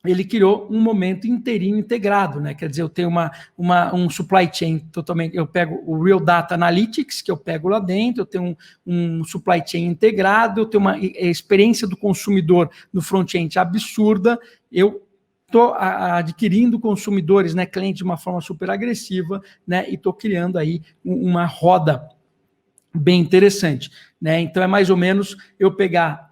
ele criou um momento inteirinho integrado, né? Quer dizer, eu tenho um supply chain totalmente, eu pego o Real Data Analytics, que eu pego lá dentro, eu tenho um supply chain integrado, eu tenho uma experiência do consumidor no front-end absurda, eu estou adquirindo consumidores, né, clientes de uma forma super agressiva, né, e estou criando aí uma roda bem interessante, né? Então é mais ou menos eu pegar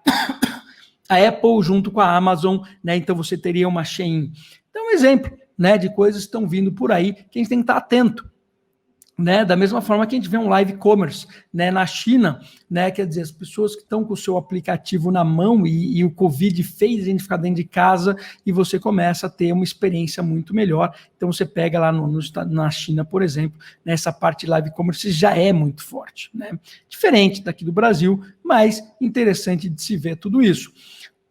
a Apple junto com a Amazon, né? Então você teria uma Shein. Então um exemplo, né, de coisas que estão vindo por aí que a gente tem que estar atento, né? Da mesma forma que a gente vê um live commerce, né, na China, né? Quer dizer, as pessoas que estão com o seu aplicativo na mão e o Covid fez a gente ficar dentro de casa e você começa a ter uma experiência muito melhor. Então você pega lá na China, por exemplo, nessa parte de live commerce já é muito forte, né? Diferente daqui do Brasil, mas interessante de se ver tudo isso.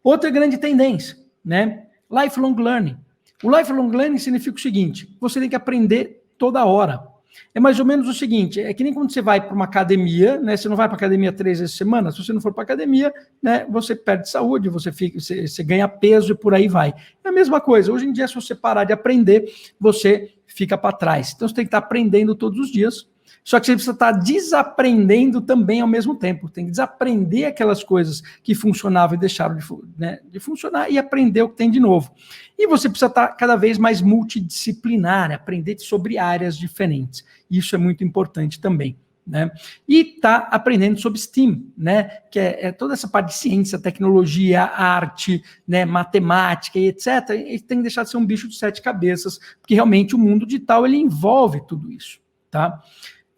Outra grande tendência, né? Lifelong learning. O lifelong learning significa o seguinte: você tem que aprender toda hora. É mais ou menos o seguinte, é que nem quando você vai para uma academia, né? Você não vai para academia 3 vezes por semana, se você não for para academia, né, você perde saúde, você ganha peso e por aí vai. É a mesma coisa, hoje em dia, se você parar de aprender, você fica para trás. Então você tem que estar aprendendo todos os dias, só que você precisa estar desaprendendo também ao mesmo tempo, tem que desaprender aquelas coisas que funcionavam e deixaram de funcionar e aprender o que tem de novo. E você precisa estar cada vez mais multidisciplinar, aprender sobre áreas diferentes. Isso é muito importante também, né? E está aprendendo sobre STEAM, né? Que é toda essa parte de ciência, tecnologia, arte, né? Matemática e etc. E tem que deixar de ser um bicho de 7 cabeças, porque realmente o mundo digital ele envolve tudo isso, tá?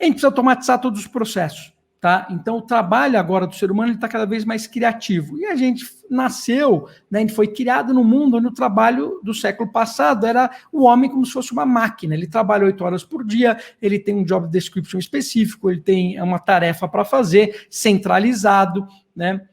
A gente precisa automatizar todos os processos, tá? Então, o trabalho agora do ser humano está cada vez mais criativo. E a gente nasceu, né, a gente foi criado no mundo onde o trabalho do século passado era o homem como se fosse uma máquina. Ele trabalha 8 horas por dia, ele tem um job description específico, ele tem uma tarefa para fazer, centralizado, né?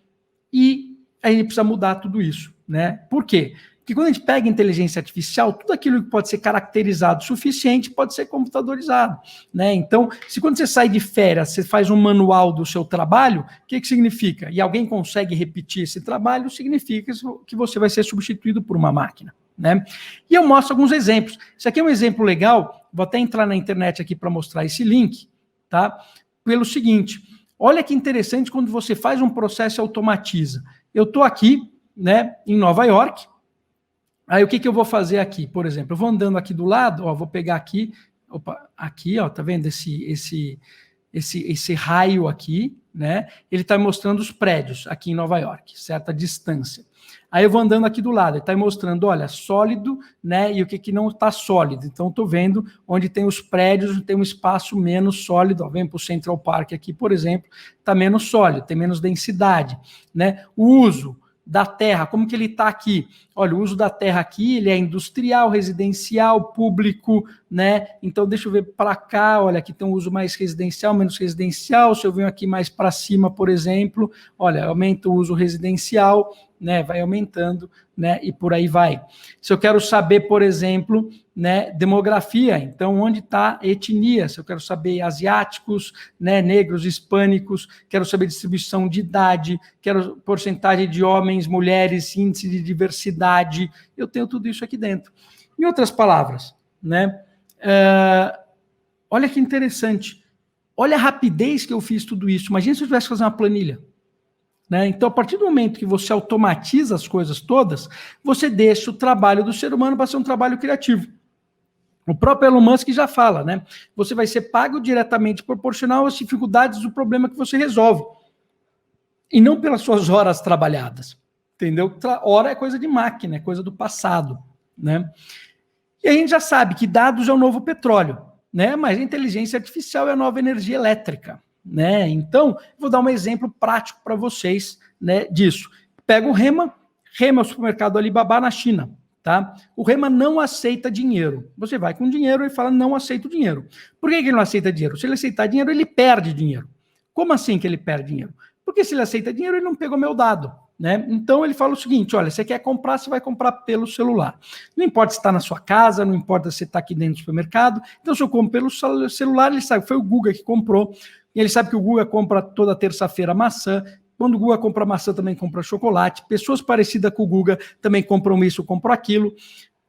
E a gente precisa mudar tudo isso, né? Por quê? Porque quando a gente pega inteligência artificial, tudo aquilo que pode ser caracterizado o suficiente pode ser computadorizado, né? Então, se quando você sai de férias, você faz um manual do seu trabalho, o que significa? E alguém consegue repetir esse trabalho, significa que você vai ser substituído por uma máquina, né? E eu mostro alguns exemplos. Isso aqui é um exemplo legal, vou até entrar na internet aqui para mostrar esse link, tá? Pelo seguinte, olha que interessante quando você faz um processo e automatiza. Eu estou aqui, né, em Nova York. Aí o que eu vou fazer aqui? Por exemplo, eu vou andando aqui do lado, ó, vou pegar aqui, opa, aqui, ó, tá vendo esse raio aqui, né? Ele está mostrando os prédios aqui em Nova York, certa distância. Aí eu vou andando aqui do lado, ele está mostrando, olha, sólido, né? E o que não está sólido. Então, estou vendo onde tem os prédios, tem um espaço menos sólido. Ó, vem para o Central Park aqui, por exemplo, está menos sólido, tem menos densidade, né? O uso da terra, como que ele está aqui? Olha, o uso da terra aqui, ele é industrial, residencial, público, né? Então, deixa eu ver para cá, olha, aqui tem um uso mais residencial, menos residencial. Se eu venho aqui mais para cima, por exemplo, olha, aumenta o uso residencial, né? Vai aumentando, né? E por aí vai. Se eu quero saber, por exemplo, né, demografia, então onde está a etnia? Se eu quero saber asiáticos, né, negros, hispânicos, quero saber distribuição de idade, quero porcentagem de homens, mulheres, índice de diversidade, eu tenho tudo isso aqui dentro. Em outras palavras, né, olha que interessante, olha a rapidez que eu fiz tudo isso. Imagina se eu tivesse que fazer uma planilha. Né? Então, a partir do momento que você automatiza as coisas todas, você deixa o trabalho do ser humano para ser um trabalho criativo. O próprio Elon Musk já fala, né? Você vai ser pago diretamente proporcional às dificuldades do problema que você resolve. E não pelas suas horas trabalhadas. Entendeu? Hora é coisa de máquina, é coisa do passado, né? E a gente já sabe que dados é o novo petróleo, né? Mas a inteligência artificial é a nova energia elétrica, né? Então, vou dar um exemplo prático para vocês, né, disso. Pega o Rema é o supermercado Alibaba na China. Tá? O Rema não aceita dinheiro. Você vai com dinheiro e fala, não aceito dinheiro. Por que ele não aceita dinheiro? Se ele aceitar dinheiro, ele perde dinheiro. Como assim que ele perde dinheiro? Porque se ele aceita dinheiro, ele não pegou meu dado. Né? Então ele fala o seguinte, olha, você quer comprar, você vai comprar pelo celular. Não importa se está na sua casa, não importa se está aqui dentro do supermercado. Então se eu compro pelo celular, ele sabe, foi o Guga que comprou. E ele sabe que o Guga compra toda terça-feira maçã. Quando o Guga compra maçã, também compra chocolate. Pessoas parecidas com o Guga também compram isso, compram aquilo.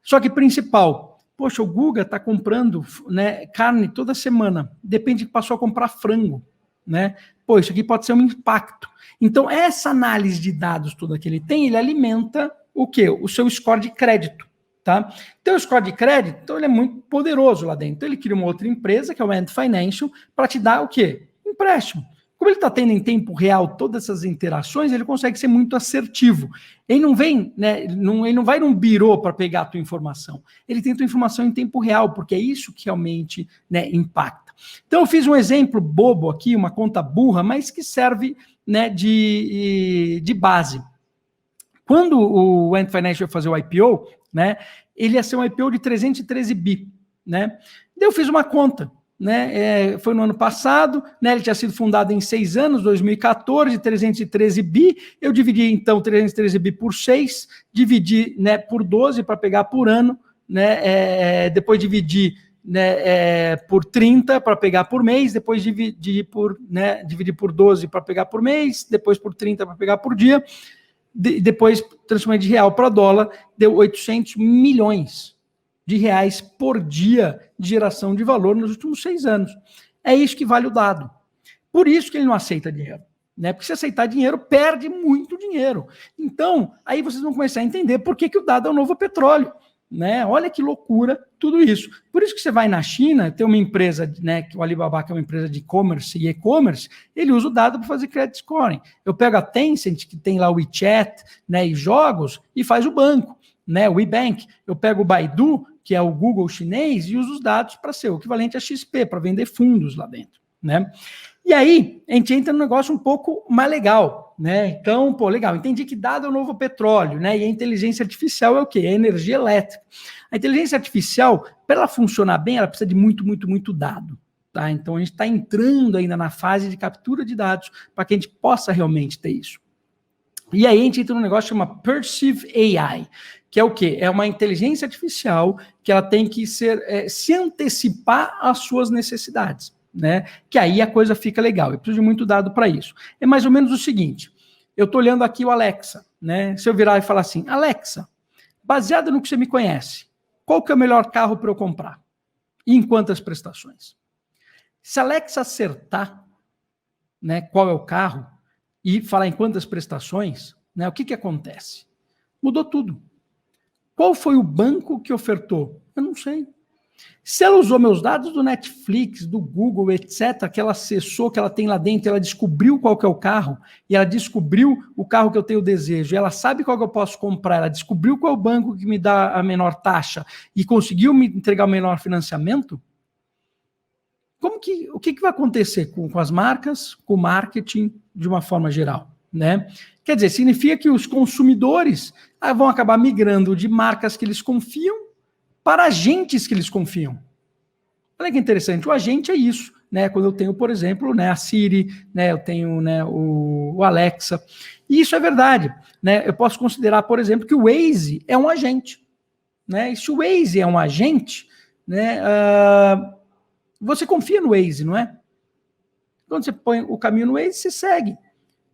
Só que principal, poxa, o Guga está comprando, né, carne toda semana. Depende que passou a comprar frango. Né? Pô, isso aqui pode ser um impacto. Então, essa análise de dados toda que ele tem, ele alimenta o quê? O seu score de crédito. Tá? Então, o score de crédito, então, ele é muito poderoso lá dentro. Então, ele cria uma outra empresa, que é o Ant Financial, para te dar o quê? Empréstimo. Como ele está tendo em tempo real todas essas interações, ele consegue ser muito assertivo. Ele não vem, né, ele não vai num birô para pegar a tua informação. Ele tem a tua informação em tempo real, porque é isso que realmente, né, impacta. Então, eu fiz um exemplo bobo aqui, uma conta burra, mas que serve, né, de base. Quando o Ant Financial ia fazer o IPO, né, ele ia ser um IPO de 313 bi. Né? Daí eu fiz uma conta. Né, foi no ano passado, né, ele tinha sido fundado em 6 anos, 2014, 313 bi, eu dividi então 313 bi por 6, dividi, né, por 12 para pegar por ano, né, depois dividi, né, por 30 para pegar por mês, depois dividi por 12 para pegar por mês, depois por 30 para pegar por dia, depois transformei de real para dólar, deu 800 milhões de reais por dia de geração de valor nos últimos 6 anos. É isso que vale o dado. Por isso que ele não aceita dinheiro. Né? Porque se aceitar dinheiro, perde muito dinheiro. Então, aí vocês vão começar a entender por que o dado é o novo petróleo. Né? Olha que loucura tudo isso. Por isso que você vai na China, tem uma empresa, né, que o Alibaba, que é uma empresa de e-commerce e e-commerce, ele usa o dado para fazer credit scoring. Eu pego a Tencent, que tem lá o WeChat, né, e jogos, e faz o banco. Né, o WeBank. Eu pego o Baidu, que é o Google chinês, e uso os dados para ser o equivalente a XP, para vender fundos lá dentro. Né? E aí, a gente entra num negócio um pouco mais legal. Né? Então, pô, legal, entendi que dado é o novo petróleo, né? E a inteligência artificial é o quê? É a energia elétrica. A inteligência artificial, para ela funcionar bem, ela precisa de muito dado. Tá? Então, a gente está entrando ainda na fase de captura de dados para que a gente possa realmente ter isso. E aí a gente entra num negócio que chama Perceive AI, que é o quê? É uma inteligência artificial que ela tem que se antecipar às suas necessidades, né? Que aí a coisa fica legal. Eu preciso de muito dado para isso. É mais ou menos o seguinte, eu estou olhando aqui o Alexa, né? Se eu virar e falar assim, Alexa, baseado no que você me conhece, qual que é o melhor carro para eu comprar? E em quantas prestações? Se a Alexa acertar, né, qual é o carro, e falar em quantas prestações, né, o que acontece? Mudou tudo. Qual foi o banco que ofertou? Eu não sei. Se ela usou meus dados do Netflix, do Google, etc., que ela acessou, que ela tem lá dentro, ela descobriu qual que é o carro, e ela descobriu o carro que eu tenho desejo, e ela sabe qual que eu posso comprar, ela descobriu qual é o banco que me dá a menor taxa, e conseguiu me entregar o menor financiamento, o que vai acontecer com as marcas, com o marketing, de uma forma geral, né? Quer dizer, significa que os consumidores vão acabar migrando de marcas que eles confiam para agentes que eles confiam. Olha que interessante, o agente é isso, né? Quando eu tenho, por exemplo, né, a Siri, né, eu tenho, né, o Alexa, e isso é verdade, né? Eu posso considerar, por exemplo, que o Waze é um agente, né? E se o Waze é um agente, né, você confia no Waze, não é? Quando você põe o caminho no Waze, você segue.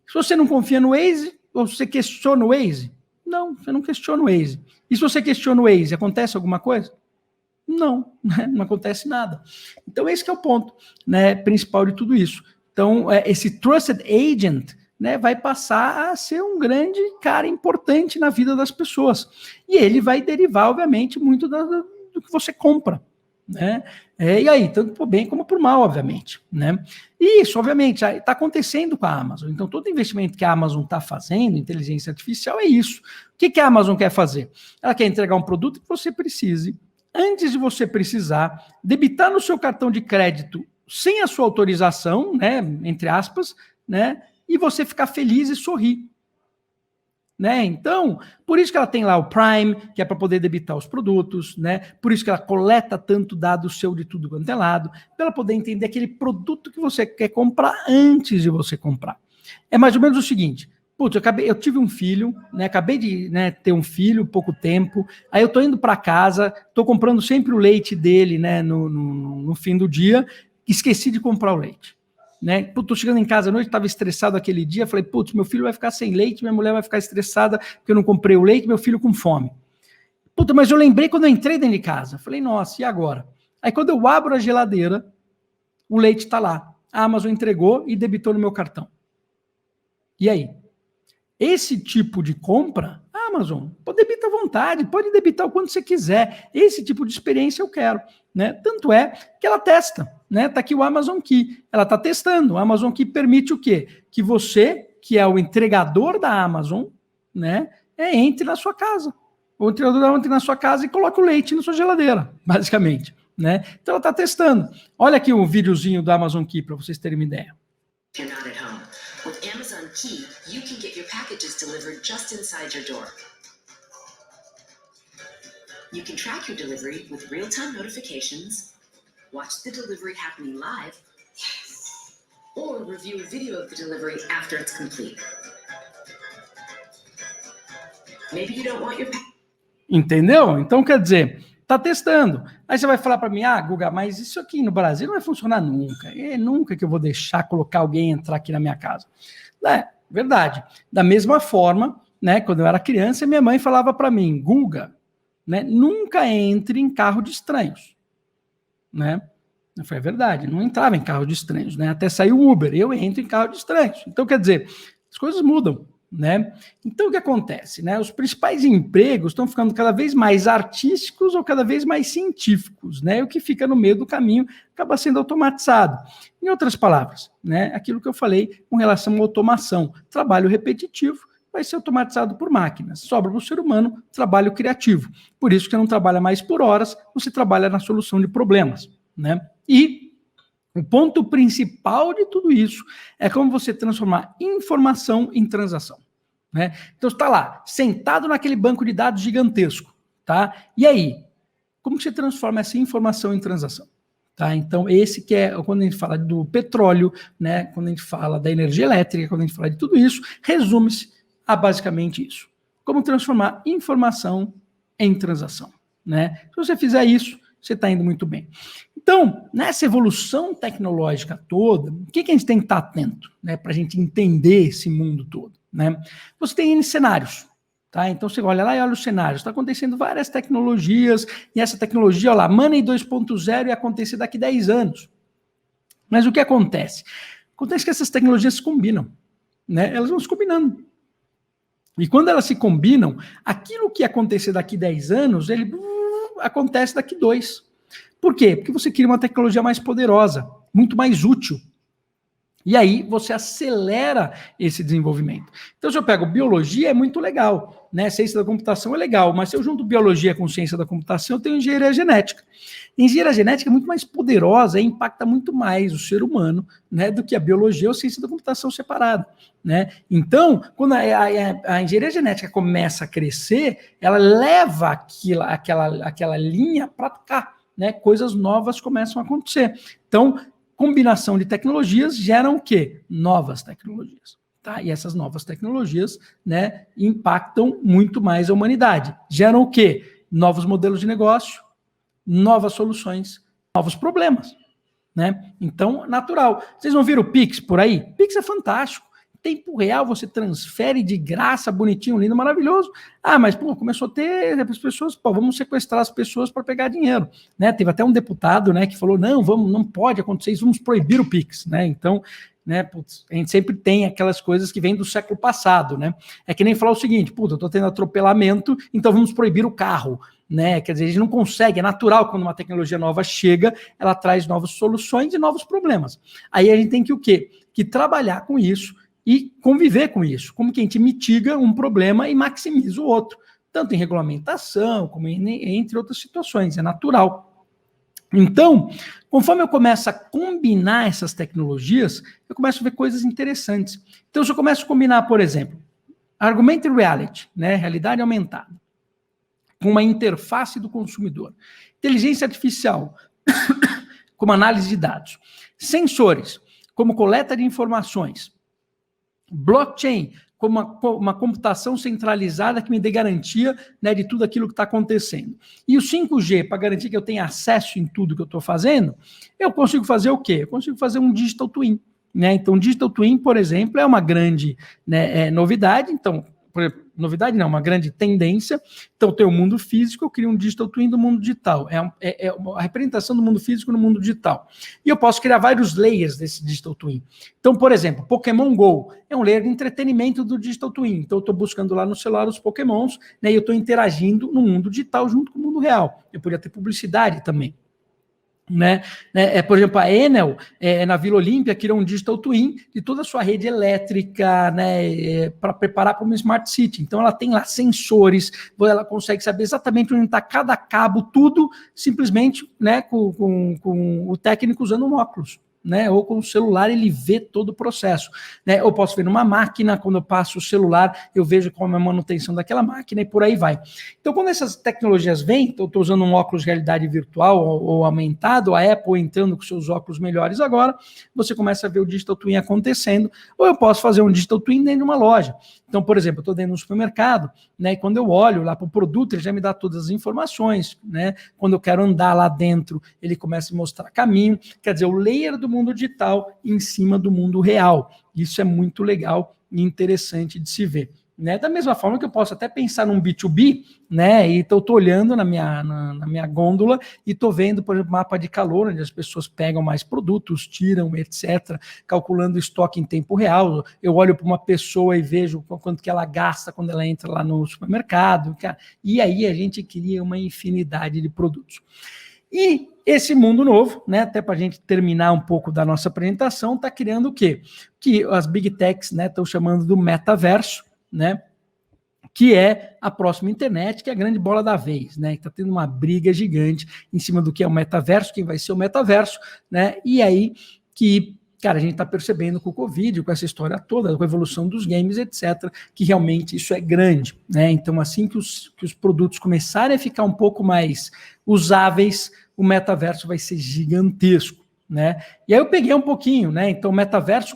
Se você não confia no Waze, ou você questiona o Waze, não, você não questiona o Waze. E se você questiona o Waze, acontece alguma coisa? Não, né? Não acontece nada. Então esse que é o ponto, né, principal de tudo isso. Então esse Trusted Agent, né, vai passar a ser um grande cara importante na vida das pessoas. E ele vai derivar, obviamente, muito do que você compra, né? E aí, tanto por bem como por mal, obviamente, né? E isso, obviamente, está acontecendo com a Amazon. Então, todo investimento que a Amazon está fazendo, inteligência artificial, é isso. O que a Amazon quer fazer? Ela quer entregar um produto que você precise, antes de você precisar, debitar no seu cartão de crédito sem a sua autorização, né, entre aspas, né, e você ficar feliz e sorrir. Né? Então, por isso que ela tem lá o Prime, que é para poder debitar os produtos, né? Por isso que ela coleta tanto dado seu de tudo quanto é lado, para ela poder entender aquele produto que você quer comprar antes de você comprar. É mais ou menos o seguinte, putz, eu tive um filho, né? Acabei de, né, ter um filho, pouco tempo, aí eu tô indo para casa, tô comprando sempre o leite dele, né, no fim do dia, esqueci de comprar o leite. Né? Tô chegando em casa à noite, estava estressado aquele dia, falei, putz, meu filho vai ficar sem leite, minha mulher vai ficar estressada porque eu não comprei o leite, meu filho com fome. Puta, mas eu lembrei quando eu entrei dentro de casa, falei, nossa, e agora? Aí quando eu abro a geladeira, o leite está lá, a Amazon entregou e debitou no meu cartão. E aí? Esse tipo de compra, Amazon, pode debitar à vontade, pode debitar o quanto você quiser. Esse tipo de experiência eu quero, né? Tanto é que ela testa, né? Tá aqui o Amazon Key, ela tá testando. O Amazon Key permite o quê? Que você, que é o entregador da Amazon, né, entre na sua casa. O entregador entre na sua casa e coloca o leite na sua geladeira, basicamente, né? Então ela tá testando. Olha aqui o videozinho do Amazon Key para vocês terem uma ideia. You're not at home. With Amazon Key, you can get your packages delivered just inside your door. You can track your delivery with real-time notifications, watch the delivery happening live, or review a video of the delivery after it's complete. Maybe you don't want your Entendeu? Então, quer dizer, tá testando. Aí você vai falar para mim, Guga, mas isso aqui no Brasil não vai funcionar nunca. É nunca que eu vou deixar colocar alguém entrar aqui na minha casa. É, verdade. Da mesma forma, né, quando eu era criança, minha mãe falava para mim, Guga, né, nunca entre em carro de estranhos. Né? Foi verdade, não entrava em carro de estranhos, né? Até saiu o Uber, eu entro em carro de estranhos. Então, quer dizer, as coisas mudam. Né? Então o que acontece? Né? Os principais empregos estão ficando cada vez mais artísticos ou cada vez mais científicos, né? O que fica no meio do caminho acaba sendo automatizado. Em outras palavras, né? Aquilo que eu falei com relação à automação, trabalho repetitivo vai ser automatizado por máquinas, sobra para o ser humano trabalho criativo. Por isso que você não trabalha mais por horas, você trabalha na solução de problemas, né? E o ponto principal de tudo isso é como você transformar informação em transação. Né? Então, você está lá, sentado naquele banco de dados gigantesco. Tá? E aí, como você transforma essa informação em transação? Tá? Então, esse que é quando a gente fala do petróleo, né? Quando a gente fala da energia elétrica, quando a gente fala de tudo isso, resume-se a basicamente isso. Como transformar informação em transação, né? Se você fizer isso, você está indo muito bem. Então, nessa evolução tecnológica toda, o que a gente tem que estar atento, né, para a gente entender esse mundo todo, né? Você tem N cenários, tá? Então você olha lá e olha os cenários. Está acontecendo várias tecnologias, e essa tecnologia, olha lá, Money 2.0 ia acontecer daqui 10 anos. Mas o que acontece? Acontece que essas tecnologias se combinam, né? Elas vão se combinando. E quando elas se combinam, aquilo que ia acontecer daqui 10 anos, ele acontece daqui 2. Por quê? Porque você cria uma tecnologia mais poderosa, muito mais útil. E aí você acelera esse desenvolvimento. Então, se eu pego biologia, é muito legal, né? Ciência da computação é legal, mas se eu junto biologia com ciência da computação, eu tenho engenharia genética. Engenharia genética é muito mais poderosa e impacta muito mais o ser humano, né, do que a biologia ou ciência da computação separada, né? Então, quando a engenharia genética começa a crescer, ela leva aquela linha para cá, né? Coisas novas começam a acontecer. Então, combinação de tecnologias geram o quê? Novas tecnologias. Tá? E essas novas tecnologias, né, impactam muito mais a humanidade. Geram o quê? Novos modelos de negócio, novas soluções, novos problemas. Né? Então, natural. Vocês não viram o Pix por aí? Pix é fantástico. Tempo real, você transfere de graça, bonitinho, lindo, maravilhoso. Ah, mas pô, começou a ter as pessoas, pô, vamos sequestrar as pessoas para pegar dinheiro, né? Teve até um deputado, né, que falou, não pode acontecer isso, vamos proibir o Pix, né? Então, né, putz, a gente sempre tem aquelas coisas que vêm do século passado, né? É que nem falar o seguinte, puta, eu tô tendo atropelamento, então vamos proibir o carro, né? Quer dizer, a gente não consegue, é natural quando uma tecnologia nova chega, ela traz novas soluções e novos problemas. Aí a gente tem que o quê? Que trabalhar com isso e conviver com isso. Como que a gente mitiga um problema e maximiza o outro, tanto em regulamentação, como entre outras situações, é natural. Então, conforme eu começo a combinar essas tecnologias, eu começo a ver coisas interessantes. Então, se eu começo a combinar, por exemplo, augmented reality, né, realidade aumentada, com uma interface do consumidor, inteligência artificial, como análise de dados, sensores, como coleta de informações, blockchain, como uma computação centralizada que me dê garantia, né, de tudo aquilo que está acontecendo. E o 5G, para garantir que eu tenha acesso em tudo que eu estou fazendo, eu consigo fazer o quê? Eu consigo fazer um digital twin. Né? Então, digital twin, por exemplo, é uma grande, né, novidade. Então, por exemplo, novidade não, uma grande tendência. Então, tem o mundo físico, eu crio um digital twin do mundo digital. É a representação do mundo físico no mundo digital. E eu posso criar vários layers desse digital twin. Então, por exemplo, Pokémon GO é um layer de entretenimento do digital twin. Então, eu estou buscando lá no celular os Pokémons, né, e eu estou interagindo no mundo digital junto com o mundo real. Eu poderia ter publicidade também. Né? Por exemplo, a Enel, na Vila Olímpia, criou um digital twin de toda a sua rede elétrica, né, para preparar para uma Smart City. Então, ela tem lá sensores, ela consegue saber exatamente onde está cada cabo, tudo simplesmente, né, com o técnico usando um óculos. Né, ou com o celular ele vê todo o processo, né? Eu posso ver numa máquina, quando eu passo o celular, eu vejo como é a manutenção daquela máquina e por aí vai. Então, quando essas tecnologias vêm, eu estou usando um óculos de realidade virtual ou aumentado, a Apple entrando com seus óculos melhores agora, você começa a ver o digital twin acontecendo, ou eu posso fazer um digital twin dentro de uma loja. Então, por exemplo, eu estou dentro de um supermercado, né, e quando eu olho lá para o produto, ele já me dá todas as informações, né? Quando eu quero andar lá dentro, ele começa a me mostrar caminho, quer dizer, o layer do mundo digital em cima do mundo real. Isso é muito legal e interessante de se ver. Né? Da mesma forma que eu posso até pensar num B2B, né? E estou olhando na minha gôndola e estou vendo, por exemplo, mapa de calor, onde as pessoas pegam mais produtos, tiram, etc., calculando o estoque em tempo real. Eu olho para uma pessoa e vejo quanto que ela gasta quando ela entra lá no supermercado. E aí a gente cria uma infinidade de produtos. E esse mundo novo, né, até para a gente terminar um pouco da nossa apresentação, está criando o quê? Que as Big Techs, né, estão chamando do metaverso, né, que é a próxima internet, que é a grande bola da vez, né, está tendo uma briga gigante em cima do que é o metaverso, quem vai ser o metaverso, né, e aí que, cara, a gente está percebendo com o Covid, com essa história toda, com a evolução dos games, etc., que realmente isso é grande, né, então assim que os produtos começarem a ficar um pouco mais usáveis, o metaverso vai ser gigantesco, né, e aí eu peguei um pouquinho, né, então o metaverso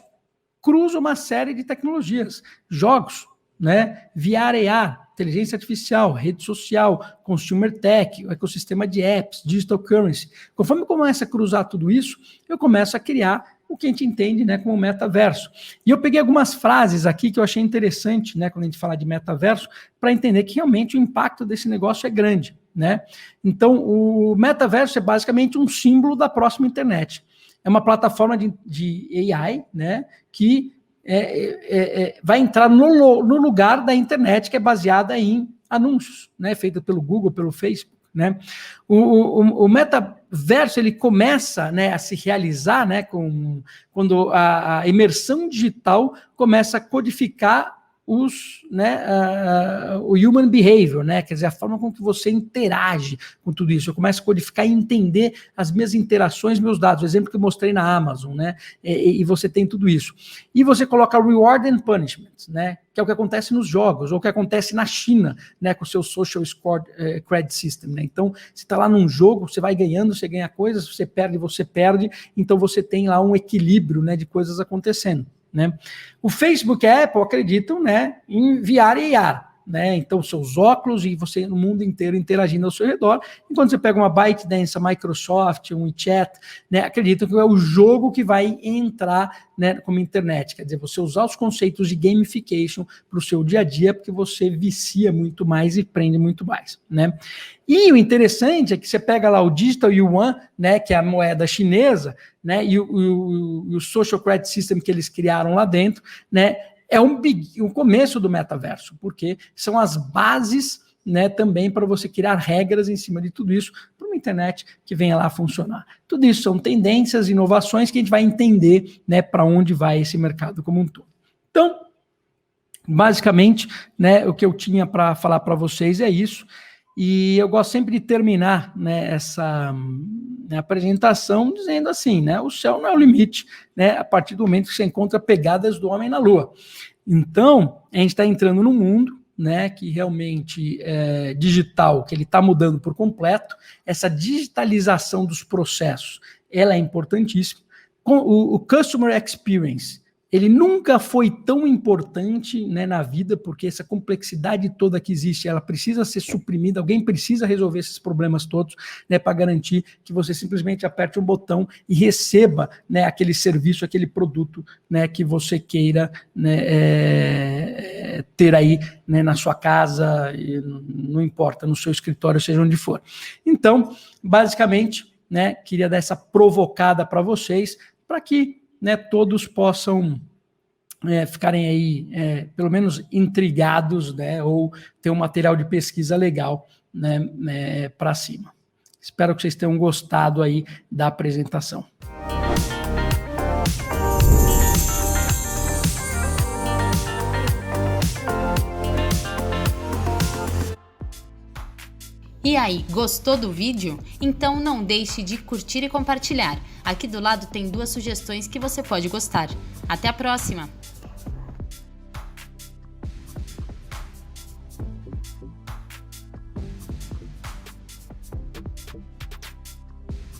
cruza uma série de tecnologias, jogos, né? VR, AR, inteligência artificial, rede social, consumer tech, o ecossistema de apps, digital currency. Conforme eu começo a cruzar tudo isso, eu começo a criar o que a gente entende, né, como metaverso. E eu peguei algumas frases aqui que eu achei interessante, né, quando a gente fala de metaverso, para entender que realmente o impacto desse negócio é grande, né? Então, o metaverso é basicamente um símbolo da próxima internet. É uma plataforma de AI, né, que vai entrar no lugar da internet, que é baseada em anúncios, né, feita pelo Google, pelo Facebook, né? O metaverso ele começa, né, a se realizar, né, quando a imersão digital começa a codificar o human behavior, né? Quer dizer, a forma com que você interage com tudo isso. Eu começo a codificar e entender as minhas interações, meus dados. O exemplo que eu mostrei na Amazon, né? E você tem tudo isso. E você coloca reward and punishment, né? Que é o que acontece nos jogos, ou o que acontece na China, né? Com o seu social score credit system, né? Então, você está lá num jogo, você vai ganhando, você ganha coisas, você perde. Então, você tem lá um equilíbrio, né, de coisas acontecendo, né? O Facebook e a Apple acreditam, né, em VR e AR, né? Então, seus óculos e você no mundo inteiro interagindo ao seu redor. Enquanto você pega uma ByteDance, a Microsoft, um WeChat, né, acreditam que é o jogo que vai entrar, né, como internet. Quer dizer, você usar os conceitos de gamification para o seu dia a dia, porque você vicia muito mais e prende muito mais, né? E o interessante é que você pega lá o Digital Yuan, né, que é a moeda chinesa, né, e o Social Credit System que eles criaram lá dentro, né, é um começo do metaverso, porque são as bases, né, também para você criar regras em cima de tudo isso, para uma internet que venha lá funcionar. Tudo isso são tendências, inovações que a gente vai entender, né, para onde vai esse mercado como um todo. Então, basicamente, né, o que eu tinha para falar para vocês é isso. E eu gosto sempre de terminar, né, essa apresentação dizendo assim, né, o céu não é o limite, né, a partir do momento que você encontra pegadas do homem na Lua. Então, a gente está entrando num mundo, né, que realmente é digital, que ele está mudando por completo. Essa digitalização dos processos, ela é importantíssima. O customer experience, ele nunca foi tão importante, né, na vida, porque essa complexidade toda que existe, ela precisa ser suprimida, alguém precisa resolver esses problemas todos, né, para garantir que você simplesmente aperte um botão e receba, né, aquele serviço, aquele produto, né, que você queira, né, ter aí, né, na sua casa, não importa, no seu escritório, seja onde for. Então, basicamente, né, queria dar essa provocada para vocês, para que, né, todos possam ficarem aí, pelo menos intrigados, né, ou ter um material de pesquisa legal, né, para cima. Espero que vocês tenham gostado aí da apresentação. E aí, gostou do vídeo? Então não deixe de curtir e compartilhar. Aqui do lado tem 2 sugestões que você pode gostar. Até a próxima!